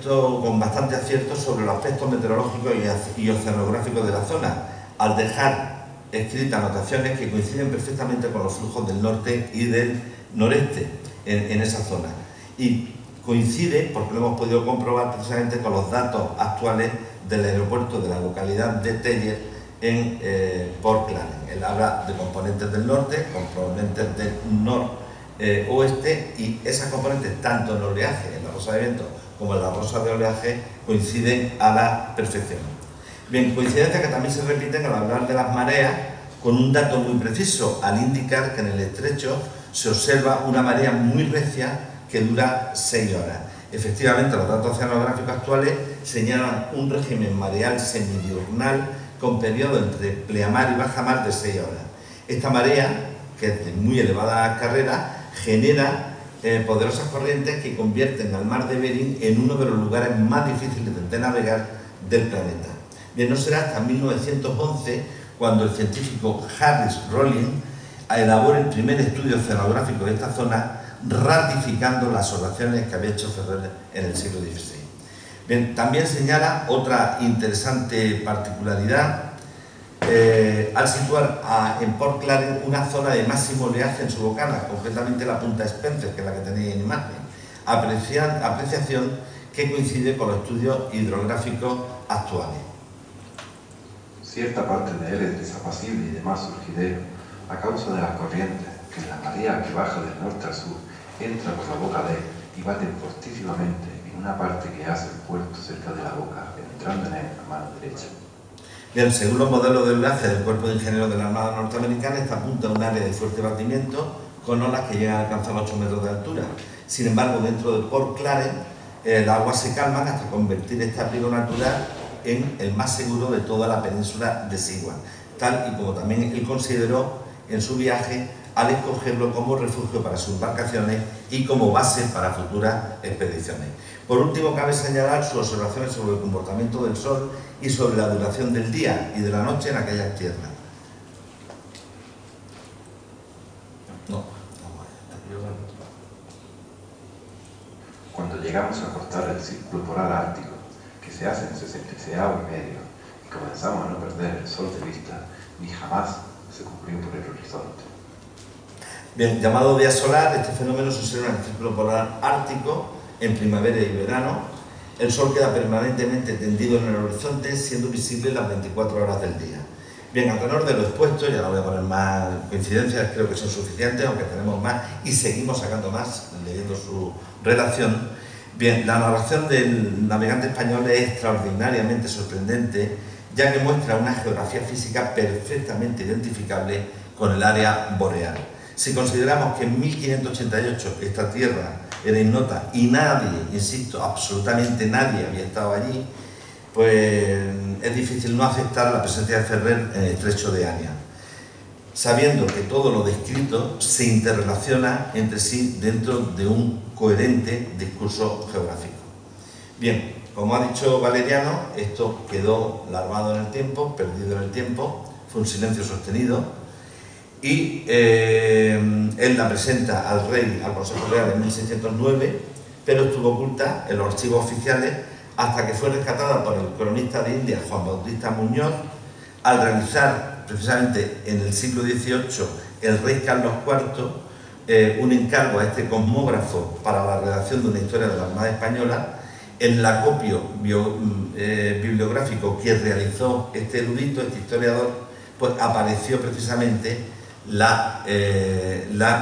con bastante acierto sobre los aspectos meteorológicos y oceanográficos de la zona, al dejar escritas anotaciones que coinciden perfectamente con los flujos del norte y del noreste en esa zona. Y coincide, porque lo hemos podido comprobar precisamente con los datos actuales del aeropuerto de la localidad de Teller en Port Clarence. Él habla de componentes del norte, componentes del oeste, y esas componentes, tanto en oleaje, en la rosa de viento, como en la rosa de oleaje, coinciden a la perfección. Bien, coincidencias que también se repiten al hablar de las mareas, con un dato muy preciso, al indicar que en el estrecho se observa una marea muy recia que dura 6 horas. Efectivamente, los datos oceanográficos actuales señalan un régimen mareal semidiurnal con periodo entre pleamar y bajamar de 6 horas. Esta marea, que es de muy elevada carrera, genera poderosas corrientes que convierten al mar de Bering en uno de los lugares más difíciles de navegar del planeta. Bien, no será hasta 1911 cuando el científico Harris Rolling elabora el primer estudio oceanográfico de esta zona, ratificando las observaciones que había hecho Ferrer en el siglo XVI. Bien, también señala otra interesante particularidad al situar en Port Clarence una zona de máximo oleaje en su bocana, concretamente la punta Spencer, que es la que tenéis en imagen, apreciación que coincide con los estudios hidrográficos actuales. Cierta parte de él es desapacible y de más surgidero a causa de las corrientes que en la marea que baja del norte al sur entra por la boca de él y baten fortísimamente en una parte que hace el puerto cerca de la boca, entrando en él a mano derecha. Bien, según los modelos de oleaje del Cuerpo de Ingenieros de la Armada Norteamericana, esta punta es un área de fuerte batimiento con olas que llegan a alcanzar 8 metros de altura. Sin embargo, dentro de Port Clarence, el agua se calma hasta convertir este abrigo natural en el más seguro de toda la península de Seward, tal y como también él consideró en su viaje al escogerlo como refugio para sus embarcaciones y como base para futuras expediciones. Por último, cabe señalar sus observaciones sobre el comportamiento del sol y sobre la duración del día y de la noche en aquellas tierras. Cuando llegamos a cortar el círculo polar ártico, que se hace en 66,5, y comenzamos a no perder el sol de vista, ni jamás se cubrió por el horizonte. Bien, llamado día solar, este fenómeno se observa en el círculo polar ártico en primavera y verano. El sol queda permanentemente tendido en el horizonte, siendo visible las 24 horas del día. Bien, a tenor de lo expuesto, ya no voy a poner más coincidencias, creo que son suficientes, aunque tenemos más y seguimos sacando más leyendo su redacción. Bien, la narración del navegante español es extraordinariamente sorprendente, ya que muestra una geografía física perfectamente identificable con el área boreal. Si consideramos que en 1588 esta tierra era ignota y nadie, insisto, absolutamente nadie había estado allí, pues es difícil no aceptar la presencia de Ferrer en el estrecho de Ania, sabiendo que todo lo descrito se interrelaciona entre sí dentro de un coherente discurso geográfico. Bien, como ha dicho Valeriano, esto quedó larvado en el tiempo, perdido en el tiempo, fue un silencio sostenido, y él la presenta al rey, al Consejo Real en 1609, pero estuvo oculta en los archivos oficiales hasta que fue rescatada por el cronista de Indias Juan Bautista Muñoz al realizar precisamente en el siglo XVIII el rey Carlos IV un encargo a este cosmógrafo para la redacción de una historia de la Armada Española. En el acopio bibliográfico que realizó este erudito, este historiador, pues apareció precisamente la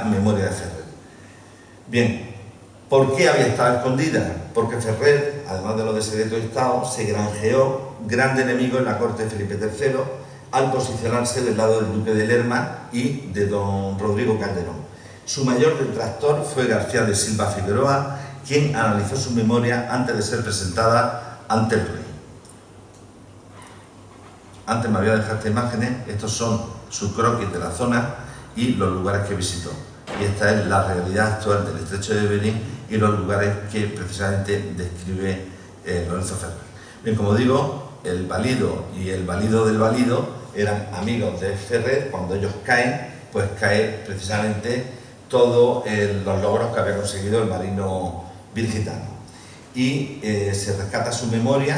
memoria de Ferrer. Bien, ¿por qué había estado escondida? Porque Ferrer, además de lo de secreto de Estado, se granjeó grande enemigo en la corte de Felipe III al posicionarse del lado del duque de Lerma y de don Rodrigo Calderón. Su mayor detractor fue García de Silva Figueroa, quien analizó su memoria antes de ser presentada ante el rey. Antes me había dejado estas imágenes, estos son sus croquis de la zona y los lugares que visitó. Y esta es la realidad actual del estrecho de Bering y los lugares que precisamente describe Lorenzo Ferrer. Bien, como digo, el valido y el valido del valido eran amigos de Ferrer. Cuando ellos caen, pues cae precisamente todos los logros que había conseguido el marino virgitano. Y se rescata su memoria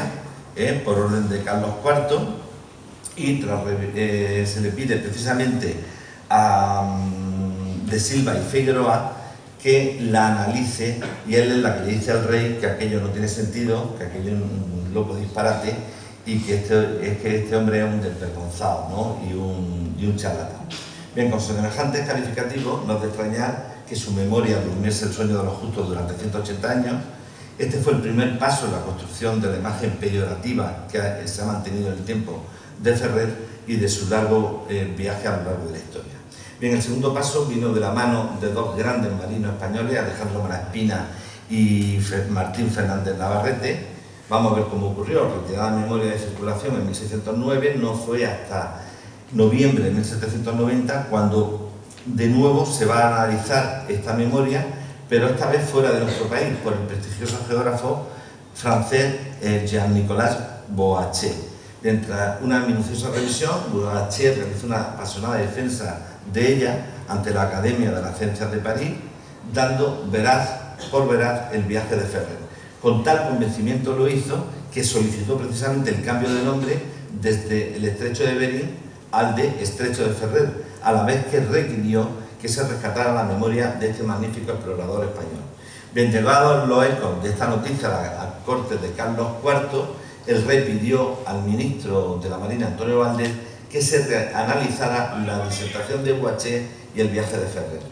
por orden de Carlos IV y se le pide precisamente a de Silva y Figueroa que la analice, y él es la que le dice al rey que aquello no tiene sentido, que aquello es un loco disparate y que este hombre es un desvergonzado, ¿no? y un charlatán. Bien, con semejantes calificativos no es de extrañar que su memoria durmiese el sueño de los justos durante 180 años. Este fue el primer paso en la construcción de la imagen peyorativa que se ha mantenido en el tiempo de Ferrer y de su largo viaje a lo largo de la historia. Bien, el segundo paso vino de la mano de dos grandes marinos españoles, Alejandro Malaspina y Martín Fernández Navarrete. Vamos a ver cómo ocurrió. Retirada la memoria de circulación en 1609, no fue hasta noviembre de 1790 cuando de nuevo se va a analizar esta memoria, pero esta vez fuera de nuestro país, por el prestigioso geógrafo francés Jean-Nicolas Boaché. Dentro de una minuciosa revisión, Boaché realizó una apasionada defensa de ella ante la Academia de las Ciencias de París, dando veraz por veraz el viaje de Ferrer. Con tal convencimiento lo hizo que solicitó precisamente el cambio de nombre desde el estrecho de Bering al de estrecho de Ferrer, a la vez que requirió que se rescatara la memoria de este magnífico explorador español. Bien, llegados los ecos de esta noticia a la corte de Carlos IV, el rey pidió al ministro de la Marina, Antonio Valdés, que se analizara la disertación de Boaché y el viaje de Ferrer.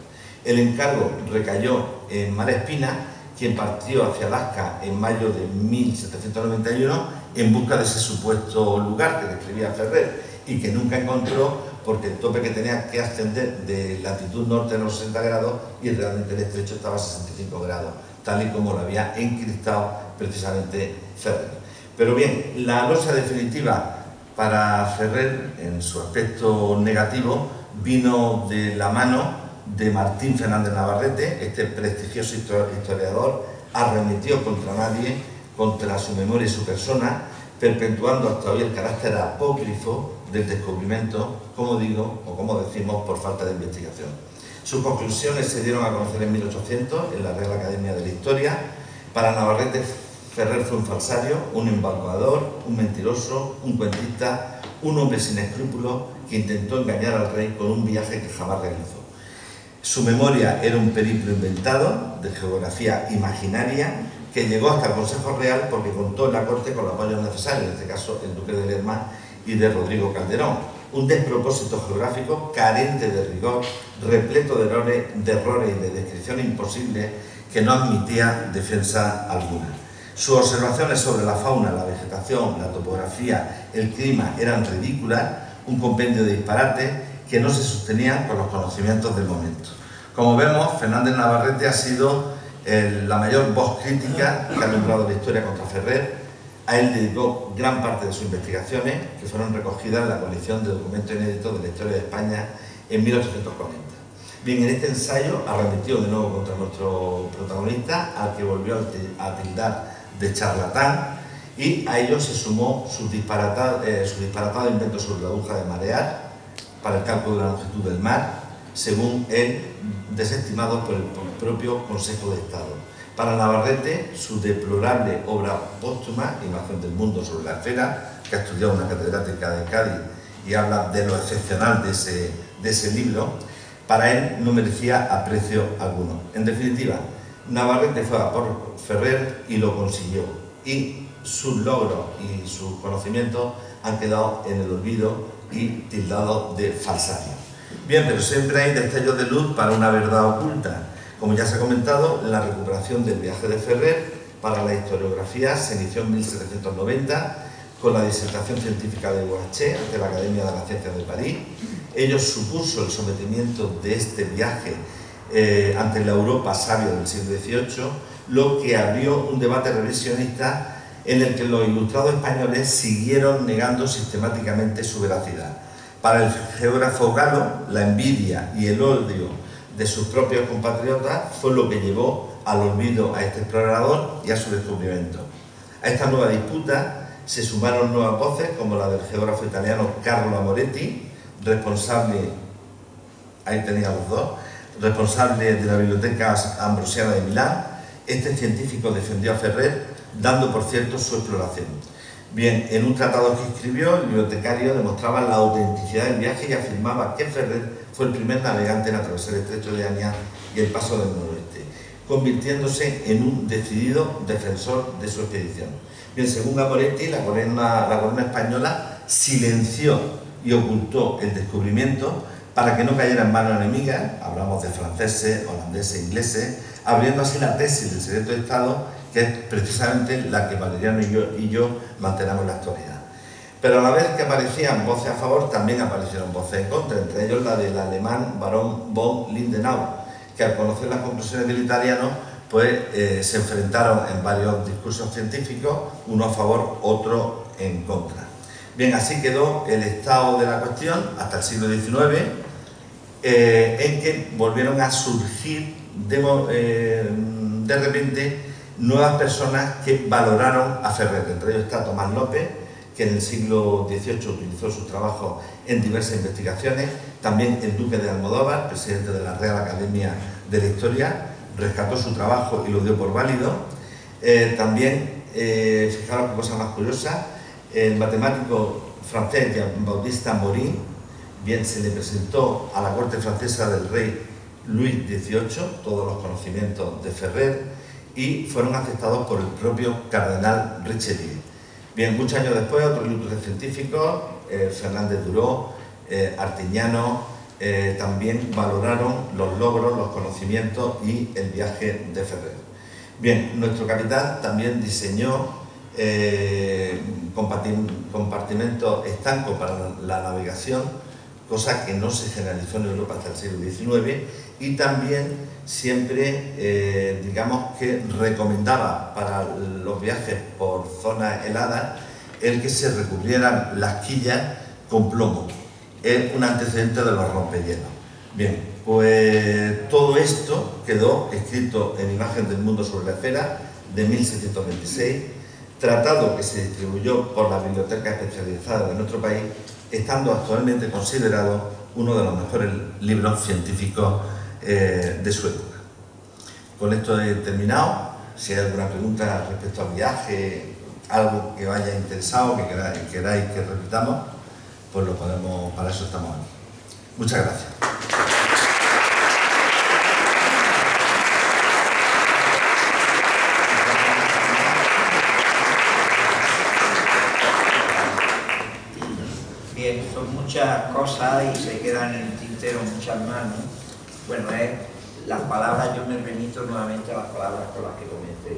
El encargo recayó en Malaspina, quien partió hacia Alaska en mayo de 1791 en busca de ese supuesto lugar que describía Ferrer y que nunca encontró, porque el tope que tenía que ascender de latitud norte a los 60 grados y realmente el estrecho estaba a 65 grados, tal y como lo había encristado precisamente Ferrer. Pero bien, la losa definitiva para Ferrer, en su aspecto negativo, vino de la mano de Martín Fernández Navarrete. Este prestigioso historiador arremetió contra nadie, contra su memoria y su persona, perpetuando hasta hoy el carácter apócrifo del descubrimiento, como digo, o como decimos, por falta de investigación. Sus conclusiones se dieron a conocer en 1800 en la Real Academia de la Historia. Para Navarrete, Ferrer fue un falsario, un embaucador, un mentiroso, un cuentista, un hombre sin escrúpulos que intentó engañar al rey con un viaje que jamás realizó. Su memoria era un periplo inventado de geografía imaginaria que llegó hasta el Consejo Real porque contó en la corte con los apoyos necesarios, en este caso el duque de Lerma y de Rodrigo Calderón. Un despropósito geográfico carente de rigor, repleto de errores y de descripción imposible que no admitía defensa alguna. Sus observaciones sobre la fauna, la vegetación, la topografía, el clima eran ridículas, un compendio de disparates que no se sostenían con los conocimientos del momento. Como vemos, Fernández Navarrete ha sido la mayor voz crítica que ha nombrado la historia contra Ferrer. A él dedicó gran parte de sus investigaciones, que fueron recogidas en la colección de documentos inéditos de la historia de España en 1840. Bien, en este ensayo arremetió de nuevo contra nuestro protagonista, al que volvió a tildar de charlatán, y a ello se sumó su disparatado invento sobre la aguja de marear para el cálculo de la longitud del mar, según él, desestimado por el propio Consejo de Estado. Para Navarrete, su deplorable obra póstuma, Imagen del mundo sobre la esfera, que ha estudiado una catedrática de Cádiz y habla de lo excepcional de ese libro, para él no merecía aprecio alguno. En definitiva, Navarrete fue a por Ferrer y lo consiguió, y sus logros y sus conocimientos han quedado en el olvido y tildados de falsario. Bien, pero siempre hay destellos de luz para una verdad oculta. Como ya se ha comentado, la recuperación del viaje de Ferrer para la historiografía se inició en 1790 con la disertación científica de Bourget ante la Academia de las Ciencias de París. Ello supuso el sometimiento de este viaje ante la Europa sabia del siglo XVIII, lo que abrió un debate revisionista en el que los ilustrados españoles siguieron negando sistemáticamente su veracidad. Para el geógrafo galo, la envidia y el odio de sus propios compatriotas fue lo que llevó al olvido a este explorador y a su descubrimiento. A esta nueva disputa se sumaron nuevas voces como la del geógrafo italiano Carlo Amoretti, responsable, ahí tenía los dos, responsable de la Biblioteca Ambrosiana de Milán. Este científico defendió a Ferrer, dando por cierto su exploración. Bien, en un tratado que escribió, el bibliotecario demostraba la autenticidad del viaje y afirmaba que Ferrer fue el primer navegante en atravesar el estrecho de Anián y el paso del noroeste, convirtiéndose en un decidido defensor de su expedición. Bien, según Amoretti, la corona española silenció y ocultó el descubrimiento para que no cayera en manos enemigas, hablamos de franceses, holandeses, ingleses, abriendo así la tesis del secreto de Estado, que es precisamente la que Valeriano y yo mantenemos en la actualidad. Pero a la vez que aparecían voces a favor, también aparecieron voces en contra, entre ellos la del alemán barón von Lindenau, que al conocer las conclusiones del italiano, pues se enfrentaron en varios discursos científicos, uno a favor, otro en contra. Bien, así quedó el estado de la cuestión hasta el siglo XIX, en que volvieron a surgir de repente nuevas personas que valoraron a Ferrer. Entre ellos está Tomás López, que en el siglo XVIII utilizó sus trabajos en diversas investigaciones. También el duque de Almodóvar, presidente de la Real Academia de la Historia, rescató su trabajo y lo dio por válido. También, fijaros qué cosa más curiosa, el matemático francés Jean-Baptiste Morin, bien, se le presentó a la corte francesa del rey Luis XVIII todos los conocimientos de Ferrer y fueron aceptados por el propio cardenal Richelieu. Bien, muchos años después, otros ilustres científicos, Fernández Duró, Artiñano, también valoraron los logros, los conocimientos y el viaje de Ferrer. Bien, nuestro capitán también diseñó compartimentos estancos para la navegación, cosa que no se generalizó en Europa hasta el siglo XIX, y también siempre, digamos que recomendaba para los viajes por zonas heladas el que se recubrieran las quillas con plomo. Es un antecedente de los rompehielos. Bien, pues todo esto quedó escrito en Imagen del Mundo sobre la Esfera de 1626, tratado que se distribuyó por la biblioteca especializada de nuestro país, estando actualmente considerado uno de los mejores libros científicos de su época. Con esto he terminado. Si hay alguna pregunta respecto al viaje, algo que os haya interesado, que queráis que repitamos, pues lo podemos, para eso estamos aquí. Muchas gracias. Bien, son muchas cosas y se quedan en el tintero muchas más, ¿no? Bueno, las palabras, yo me remito nuevamente a las palabras con las que comencé.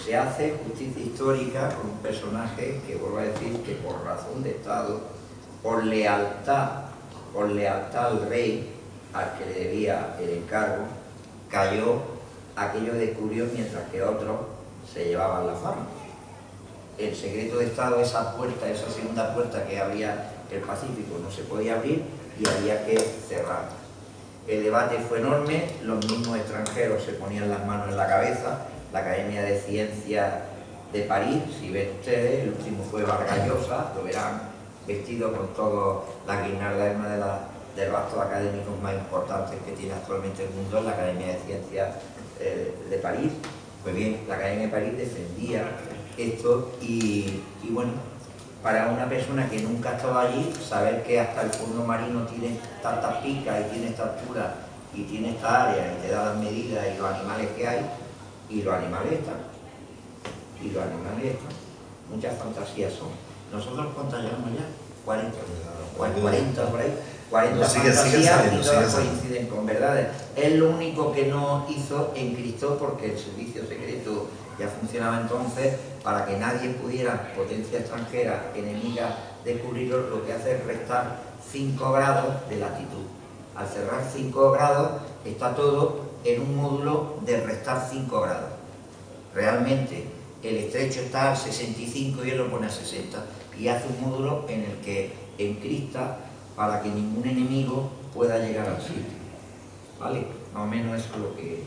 Se hace justicia histórica con un personaje que, vuelvo a decir, que por razón de Estado, por lealtad al rey, al que le debía el encargo, cayó, aquello descubrió mientras que otros se llevaban la fama. El secreto de Estado, esa puerta, esa segunda puerta que abría el Pacífico, no se podía abrir y había que cerrar. El debate fue enorme, los mismos extranjeros se ponían las manos en la cabeza. La Academia de Ciencias de París, si ven ustedes, el último fue Vargas Llosa, lo verán vestido con toda la guirnalda, una de los actos académicos más importantes que tiene actualmente el mundo, la Academia de Ciencias de París. Pues bien, la Academia de París defendía esto y bueno, para una persona que nunca ha estado allí, saber que hasta el fondo marino tiene tantas picas y tiene esta altura y tiene esta área y te da las medidas y los animales que hay, y los animales están. Y los animales están. Muchas fantasías son. Nosotros ¿cuántas llevamos ya? 40 por ahí. 40 fantasías y todas coinciden con verdades. Es lo único que no hizo encristó porque el servicio secreto ya funcionaba entonces para que nadie pudiera, potencia extranjera, enemiga, descubrirlo. Lo que hace es restar 5 grados de latitud. Al cerrar 5 grados está todo en un módulo de restar 5 grados. Realmente el estrecho está al 65 y él lo pone a 60 y hace un módulo en el que encrista para que ningún enemigo pueda llegar al sitio. ¿Vale? Más o menos eso es lo que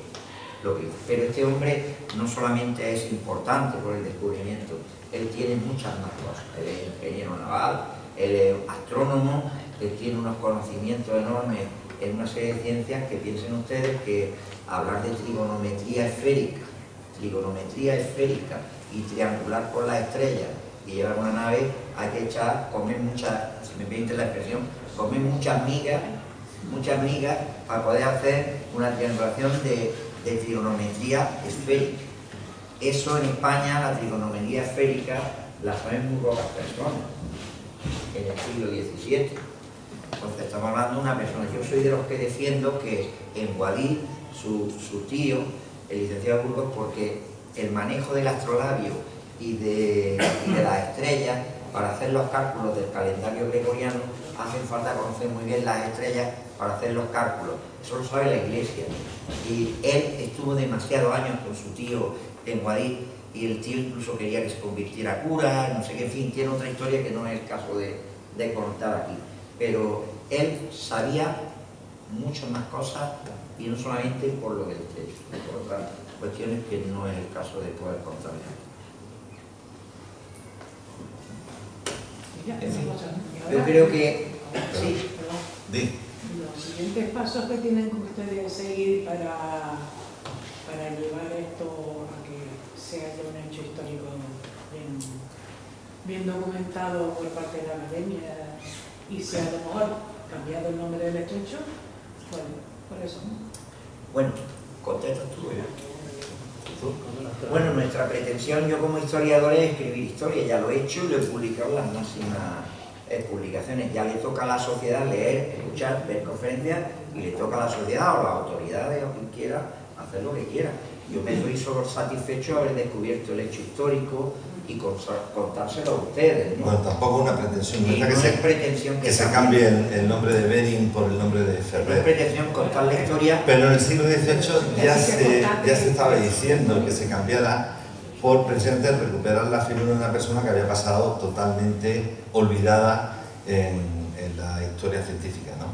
hizo. Pero este hombre no solamente es importante por el descubrimiento, él tiene muchas más cosas. Él es ingeniero naval, él es astrónomo, él tiene unos conocimientos enormes en una serie de ciencias que piensen ustedes que hablar de trigonometría esférica y triangular por las estrellas y llevar una nave, hay que comer muchas, si me permite la expresión, comer muchas migas para poder hacer una triangulación de trigonometría esférica. Eso en España, la trigonometría esférica, la saben muy pocas personas en el siglo XVII. Entonces estamos hablando de una persona. Yo soy de los que defiendo que en Guadix, su tío, el licenciado Burgos, porque el manejo del astrolabio y de las estrellas, para hacer los cálculos del calendario gregoriano, hacen falta conocer muy bien las estrellas para hacer los cálculos. Eso lo sabe la Iglesia. Y él estuvo demasiados años con su tío en Guadix y el tío incluso quería que se convirtiera a cura, no sé qué, en fin, tiene otra historia que no es el caso de contar aquí. Pero él sabía muchas más cosas y no solamente por lo del estrecho, sino por otras cuestiones que no es el caso de poder contar. Yo creo que sí. Los siguientes pasos que tienen que ustedes seguir para llevar esto a que sea ya un hecho histórico bien documentado por parte de la academia y sea a lo mejor cambiado el nombre del estrecho, bueno, por eso. Bueno, contestas tú ya. Bueno, nuestra pretensión, yo como historiador, es escribir historia, ya lo he hecho y lo he publicado en las máximas publicaciones. Ya le toca a la sociedad leer, escuchar, ver conferencias y le toca a la sociedad o a las autoridades o quien quiera hacer lo que quiera. Yo me doy solo satisfecho de haber descubierto el hecho histórico y contárselo a ustedes, ¿no? Bueno, tampoco es una pretensión nuestra que se cambie el nombre de Bering por el nombre de Ferrer. No es pretensión contar la historia. Pero en el siglo XVIII ya se estaba diciendo que se cambiara por precisamente recuperar la figura de una persona que había pasado totalmente olvidada en la historia científica, ¿no?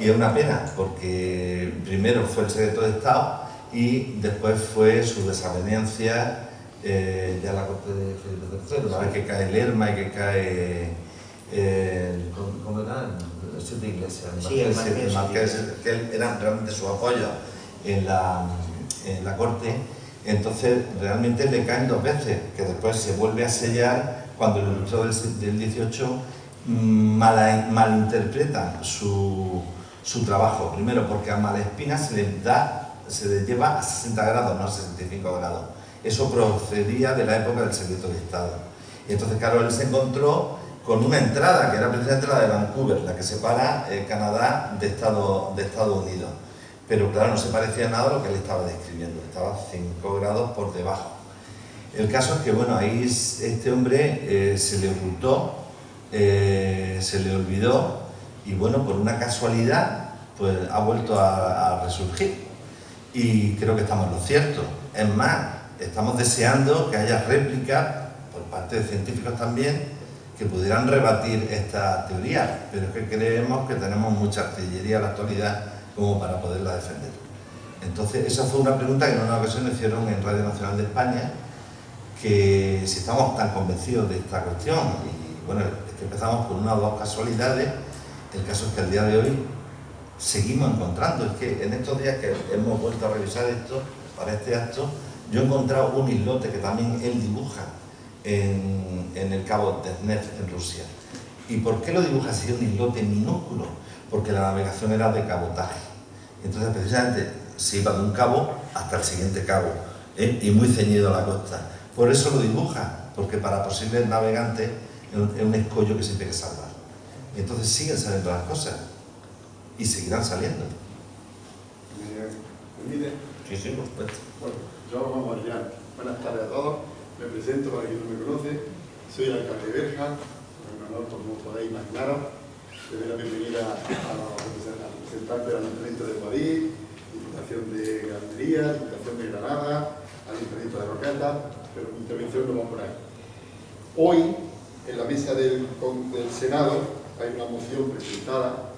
Y es una pena, porque primero fue el secreto de Estado y después fue su desavenencia ya la corte de Felipe III, una vez que cae Lerma y que cae ¿cómo era? El Siete Iglesias, el Marqués, que eran realmente su apoyo en la corte. Entonces realmente le caen 2 veces, que después se vuelve a sellar cuando el ilustrado del 18 malinterpreta su trabajo. Primero porque a Malespina se le lleva a 60 grados, no a 65 grados. Eso procedía de la época del secreto de Estado. Y entonces, claro, él se encontró con una entrada, que era precisamente la de Vancouver, la que separa Canadá de Estados Unidos. Pero claro, no se parecía nada a lo que él estaba describiendo, estaba 5 grados por debajo. El caso es que, bueno, ahí este hombre se le ocultó, se le olvidó, y bueno, por una casualidad, pues ha vuelto a resurgir. Y creo que estamos en lo cierto. Es más, estamos deseando que haya réplicas por parte de científicos también que pudieran rebatir esta teoría, pero es que creemos que tenemos mucha artillería en la actualidad como para poderla defender. Entonces, esa fue una pregunta que en una ocasión me hicieron en Radio Nacional de España, que si estamos tan convencidos de esta cuestión, y bueno, es que empezamos por una o 2 casualidades. El caso es que al día de hoy seguimos encontrando, es que en estos días que hemos vuelto a revisar esto, para este acto, yo he encontrado un islote que también él dibuja en el cabo Desnev en Rusia. ¿Y por qué lo dibuja así un islote minúsculo? Porque la navegación era de cabotaje. Entonces, precisamente, se iba de un cabo hasta el siguiente cabo, y muy ceñido a la costa. Por eso lo dibuja, porque para posibles navegantes es un escollo que siempre hay que salvar. Y entonces siguen saliendo las cosas, y seguirán saliendo. ¿Me permite? Sí, sí, por supuesto. Bueno, yo vamos allá. Buenas tardes a todos. Me presento para quien no me conoce. Soy el alcalde de Berja. Un honor, como podéis imaginaros. Le doy la bienvenida a los representantes del Ayuntamiento de Guadix, Diputación de Almería, Diputación de Granada, Ayuntamiento de Roquetas, pero mi intervención no va por ahí. Hoy, en la mesa del Senado, hay una moción presentada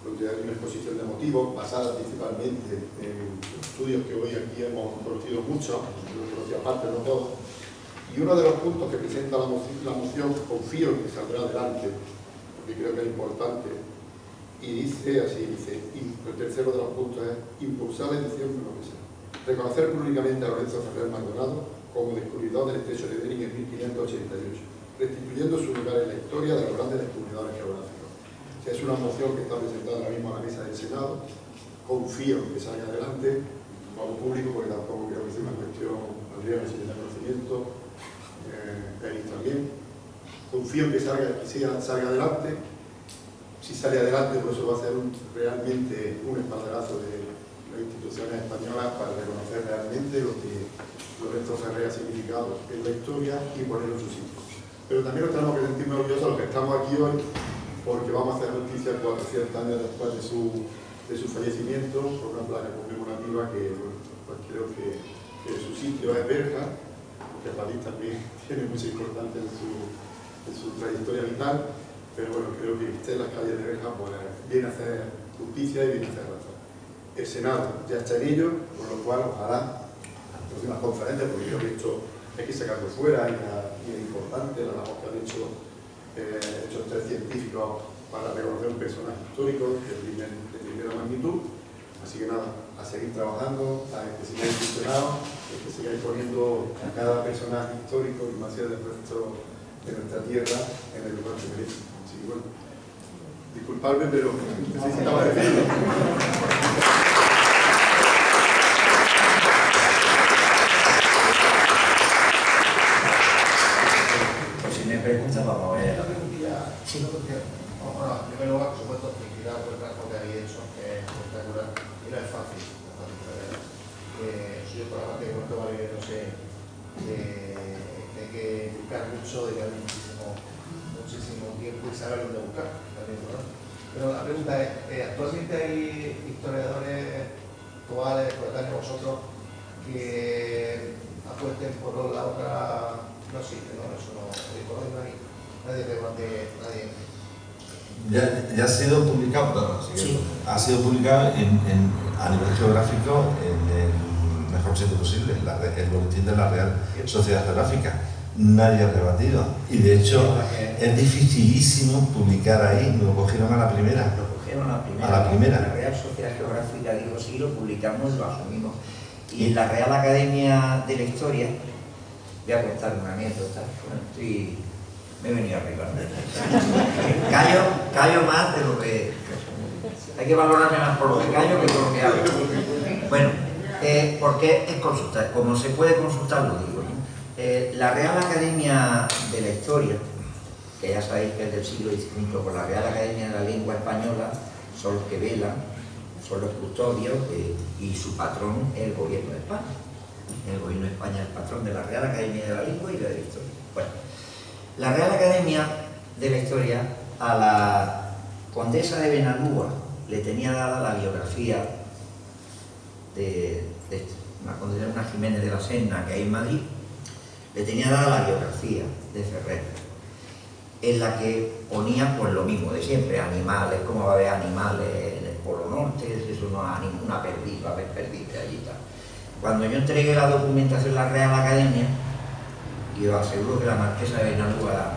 donde hay una exposición de motivos basada principalmente en estudios que hoy aquí hemos conocido muchos, los conocía aparte, no todos, y uno de los puntos que presenta la moción confío en que saldrá adelante, porque creo que es importante, y dice así, el tercero de los puntos es impulsar la edición de lo que sea. Reconocer públicamente a Lorenzo Ferrer Maldonado como descubridor del estrecho de Bering en 1588, restituyendo su lugar en la historia de los grandes descubridores geográficos. Es una moción que está presentada ahora mismo a la mesa del Senado. Confío en que salga adelante, como público, porque tampoco creo que sea una cuestión, Andrea, si tiene conocimiento, Eric también. Confío en que salga adelante. Si sale adelante, pues eso va a ser realmente un espaldarazo de las instituciones españolas para reconocer realmente lo que Lorenzo Ferrer ha significado en la historia y ponerlo en su sitio. Pero también nos tenemos que sentir muy orgullosos los que estamos aquí hoy, porque vamos a hacer justicia 400 años después de su fallecimiento con una placa conmemorativa que, bueno, pues creo que su sitio es Berja, porque París también tiene mucha importancia en su trayectoria vital, pero bueno, creo que esté en las calles de Berja pues viene a hacer justicia y viene a hacer razón. El Senado ya está en ello, con lo cual ojalá las próximas conferencias, porque creo que esto hay que sacarlo fuera y es importante la labor que han hecho estos tres científicos para reconocer un personaje histórico de primera magnitud. Así que nada, a seguir trabajando, a que sigáis funcionando, a que sigáis poniendo a cada personaje histórico y más allá de nuestra tierra en el lugar que merece. Así que bueno, disculpadme, pero necesitaba decirlo. Pregunta, vamos a ver la pregunta. Sí. Bueno, en primer lugar, por supuesto, felicidades por el trabajo que habéis hecho, que es espectacular y no es fácil. Yo por la parte de Puerto Vale, no sé, que hay que buscar mucho, de que hay muchísimo tiempo y saber dónde buscar también, ¿no? Pero la pregunta es, ¿actualmente hay historiadores actuales, coetáneos vosotros, que apuesten por la otra? No existe, ¿no? Eso no hay nadie relevante, nadie. Ya ha sido publicado, sí. Ha sido publicado a nivel geográfico en el mejor sitio posible, el boletín de la Real Sociedad Geográfica. Nadie ha rebatido. Y de hecho es dificilísimo publicar ahí, me lo cogieron a la primera. Lo cogieron a la primera. A la primera. La Real Sociedad Geográfica dijo sí, lo publicamos y lo asumimos. Y en la Real Academia de la Historia, voy a contar una anécdota. Me he venido arriba. Callo más de lo que... Hay que valorarme más por lo que callo que por lo que hablo. Bueno, porque es consultar. Como se puede consultar, lo digo, ¿no? La Real Academia de la Historia, que ya sabéis que es del siglo XV, con la Real Academia de la Lengua Española, son los que velan, son los custodios, y su patrón es el Gobierno de España. El Gobierno de España es el patrón de la Real Academia de la Lengua y de la Historia. Bueno, la Real Academia de la Historia a la condesa de Benalúa le tenía dada la biografía de una Jiménez de la Serna que hay en Madrid, le tenía dada la biografía de Ferrer, en la que ponía pues lo mismo de siempre, animales, cómo va a haber animales en el Polo Norte, eso no hay ninguna perdiz, va a haber perdiz allí y tal. Cuando yo entregué la documentación a la Real Academia, y os aseguro que la marquesa de Benalúa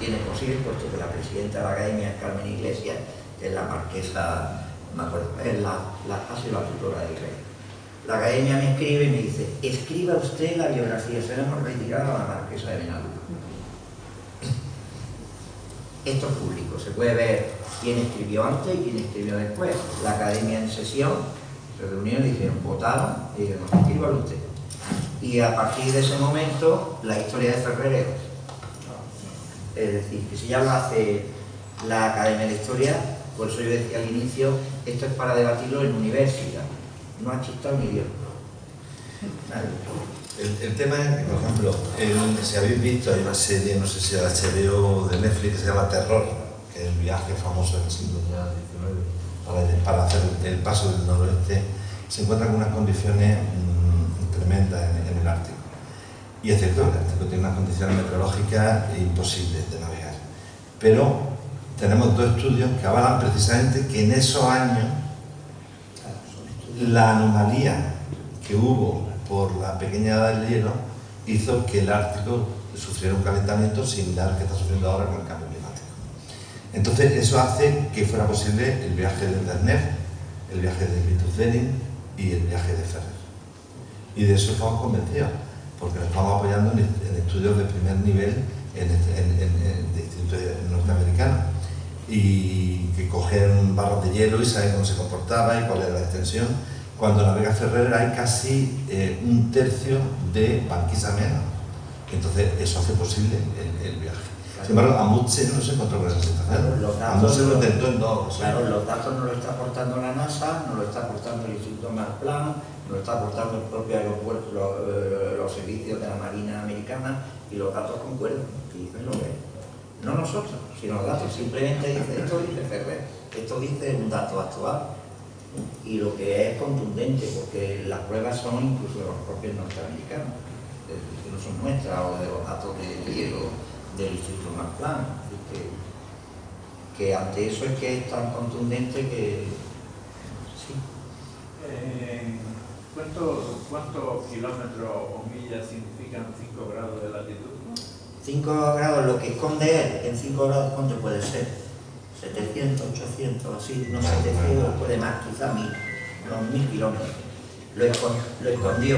tiene posible, puesto que la presidenta de la Academia es Carmen Iglesias, que es la marquesa, no me acuerdo, ha sido la tutora del rey. La academia me escribe y me dice: escriba usted la biografía, se la hemos retirado a la marquesa de Benalúa. Esto es público, se puede ver quién escribió antes y quién escribió después. La academia en sesión se reunieron y dijeron, votaron y dijeron, escríbalo usted. Y a partir de ese momento, la historia de Ferrer es decir, que si ya lo hace la Academia de Historia, por eso yo decía al inicio, esto es para debatirlo en universidad, no ha chistado ni Dios. El tema es que, por ejemplo, si habéis visto, hay una serie, no sé si era HBO de Netflix, que se llama Terror, que es el viaje famoso del siglo XIX para hacer el paso del noroeste. Se encuentra con unas condiciones tremendas en el Ártico. Y es cierto, el Ártico tiene unas condiciones meteorológicas imposibles de navegar. Pero tenemos dos estudios que avalan precisamente que en esos años la anomalía que hubo por la pequeña edad del hielo hizo que el Ártico sufriera un calentamiento similar al que está sufriendo ahora con el cambio climático. Entonces eso hace que fuera posible el viaje de Derner, el viaje de Vitus Bering y el viaje de Ferrer. Y de eso estamos convencidos, porque nos estamos apoyando en estudios de primer nivel de institutos norteamericanos y que cogen barras de hielo y saben cómo se comportaba y cuál era la extensión. Cuando navega Ferrer hay casi un tercio de banquisa menos. Entonces eso hace posible el viaje. Sin embargo, Amundsen no se encontró con esa situación. Amundsen lo intentó en dos. Claro, los datos no lo está aportando la NASA, no lo está aportando el Instituto Max Planck, no lo está aportando el propio aeropuerto, los servicios de la Marina Americana, y los datos concuerdan, y dicen lo que es. No nosotros, sino los datos. Simplemente dice esto, dice Ferrer. Esto dice un dato actual. Y lo que es contundente, porque las pruebas son incluso de los propios norteamericanos, que no son nuestras, o de los datos de hielo del Instituto Max Planck. Que ante eso es que es tan contundente que... Sí. ¿Cuántos kilómetros o millas significan 5 grados de latitud? 5 grados, lo que esconde él, en 5 grados, ¿cuánto puede ser? 700, 800, así, no 700, puede más, quizá 1000, unos 1000 kilómetros. Lo escondió.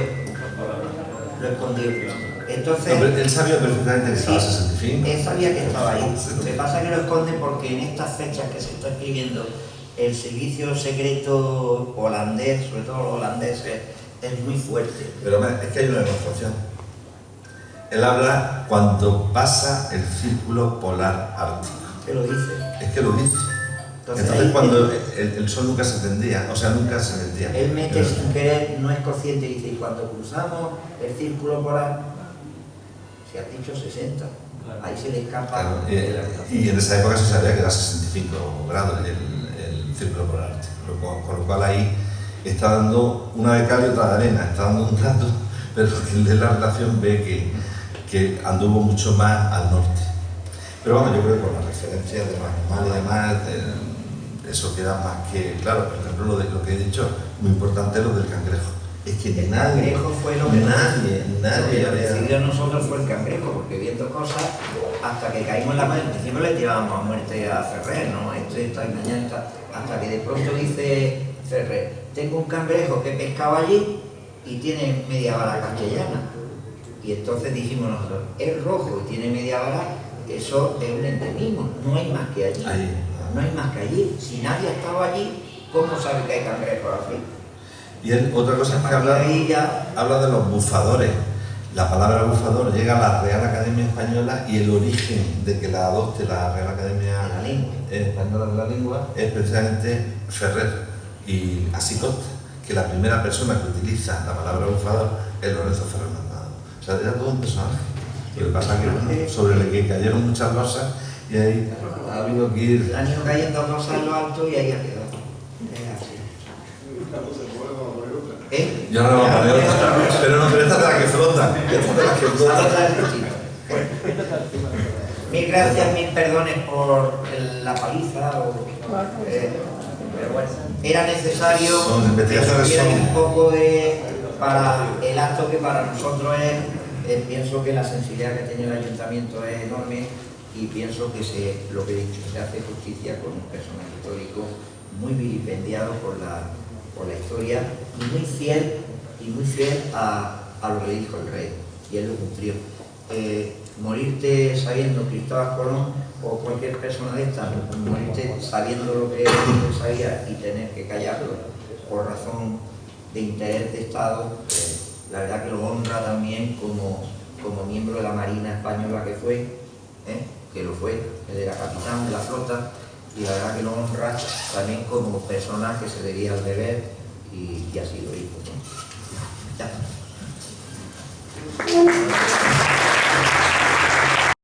Entonces, no, pero él sabía perfectamente que estaba a 65. Él sabía que estaba ahí. Lo que pasa es que lo esconde porque en estas fechas que se está escribiendo, el servicio secreto holandés, sobre todo los holandeses, es muy fuerte. Pero es que hay una demostración. Él habla cuando pasa el círculo polar ártico. ¿Qué lo dice? Es que lo dice. Entonces cuando el sol nunca se tendía, o sea, nunca se metía. Él mete sin querer, no es consciente, y dice, y cuando cruzamos el círculo polar, se ha dicho 60, ahí se le escapa. Claro, y en esa época se sabía que era 65 grados el círculo polar ártico, con lo cual ahí está dando una de cal y otra de arena, está dando un dato, pero el de la relación ve que anduvo mucho más al norte. Pero bueno, yo creo que con las referencias de los animales y demás, eso queda más que claro. Por ejemplo, lo que he dicho, muy importante es lo del cangrejo. Es que el cangrejo fue lo que nadie lo que decidió nosotros fue el cangrejo, porque viendo cosas, hasta que caímos en la mano, en principio le tirábamos a muerte a Ferrer, ¿no? Esto está y mañana está, hasta que de pronto dice Ferrer, tengo un cangrejo que pescaba allí y tiene media vara castellana. Y entonces dijimos nosotros, es rojo y tiene media vara. Eso es un endemismo, no hay más que allí. No hay más que allí. Si nadie ha estado allí, ¿cómo sabe que hay cangrejos así? Y él, otra cosa es que habla de los bufadores. La palabra bufador llega a la Real Academia Española y el origen de que la adopte la Real Academia Española de la Lengua es precisamente Ferrer. Y así consta que la primera persona que utiliza la palabra bufador es Lorenzo Ferrer Maldonado. O sea, era todo un personaje. Lo que pasa es que bueno, sobre el que cayeron muchas losas y ahí ha habido que ir. Han ido cayendo losas en lo alto y ahí ha quedado. ¿Eh? Yo no le voy a poner otra, pero esta es de la que flota. Mil gracias, mil perdones por la paliza. Pero bueno, era necesario que tuvieran un poco para el acto que para nosotros es. Pienso que la sensibilidad que tiene el ayuntamiento es enorme y pienso que lo que he dicho, se hace justicia con un personaje histórico muy vilipendiado por por la historia, y muy fiel a lo que le dijo el rey, y él lo cumplió. Morirte sabiendo Cristóbal Colón o cualquier persona de estas, morirte sabiendo lo que él sabía y tener que callarlo por razón de interés de Estado, la verdad que lo honra también como miembro de la Marina Española que fue, que lo fue, él era capitán de la flota, y la verdad que lo honra también como persona que se debía al deber y así lo hizo, ¿no? Ya.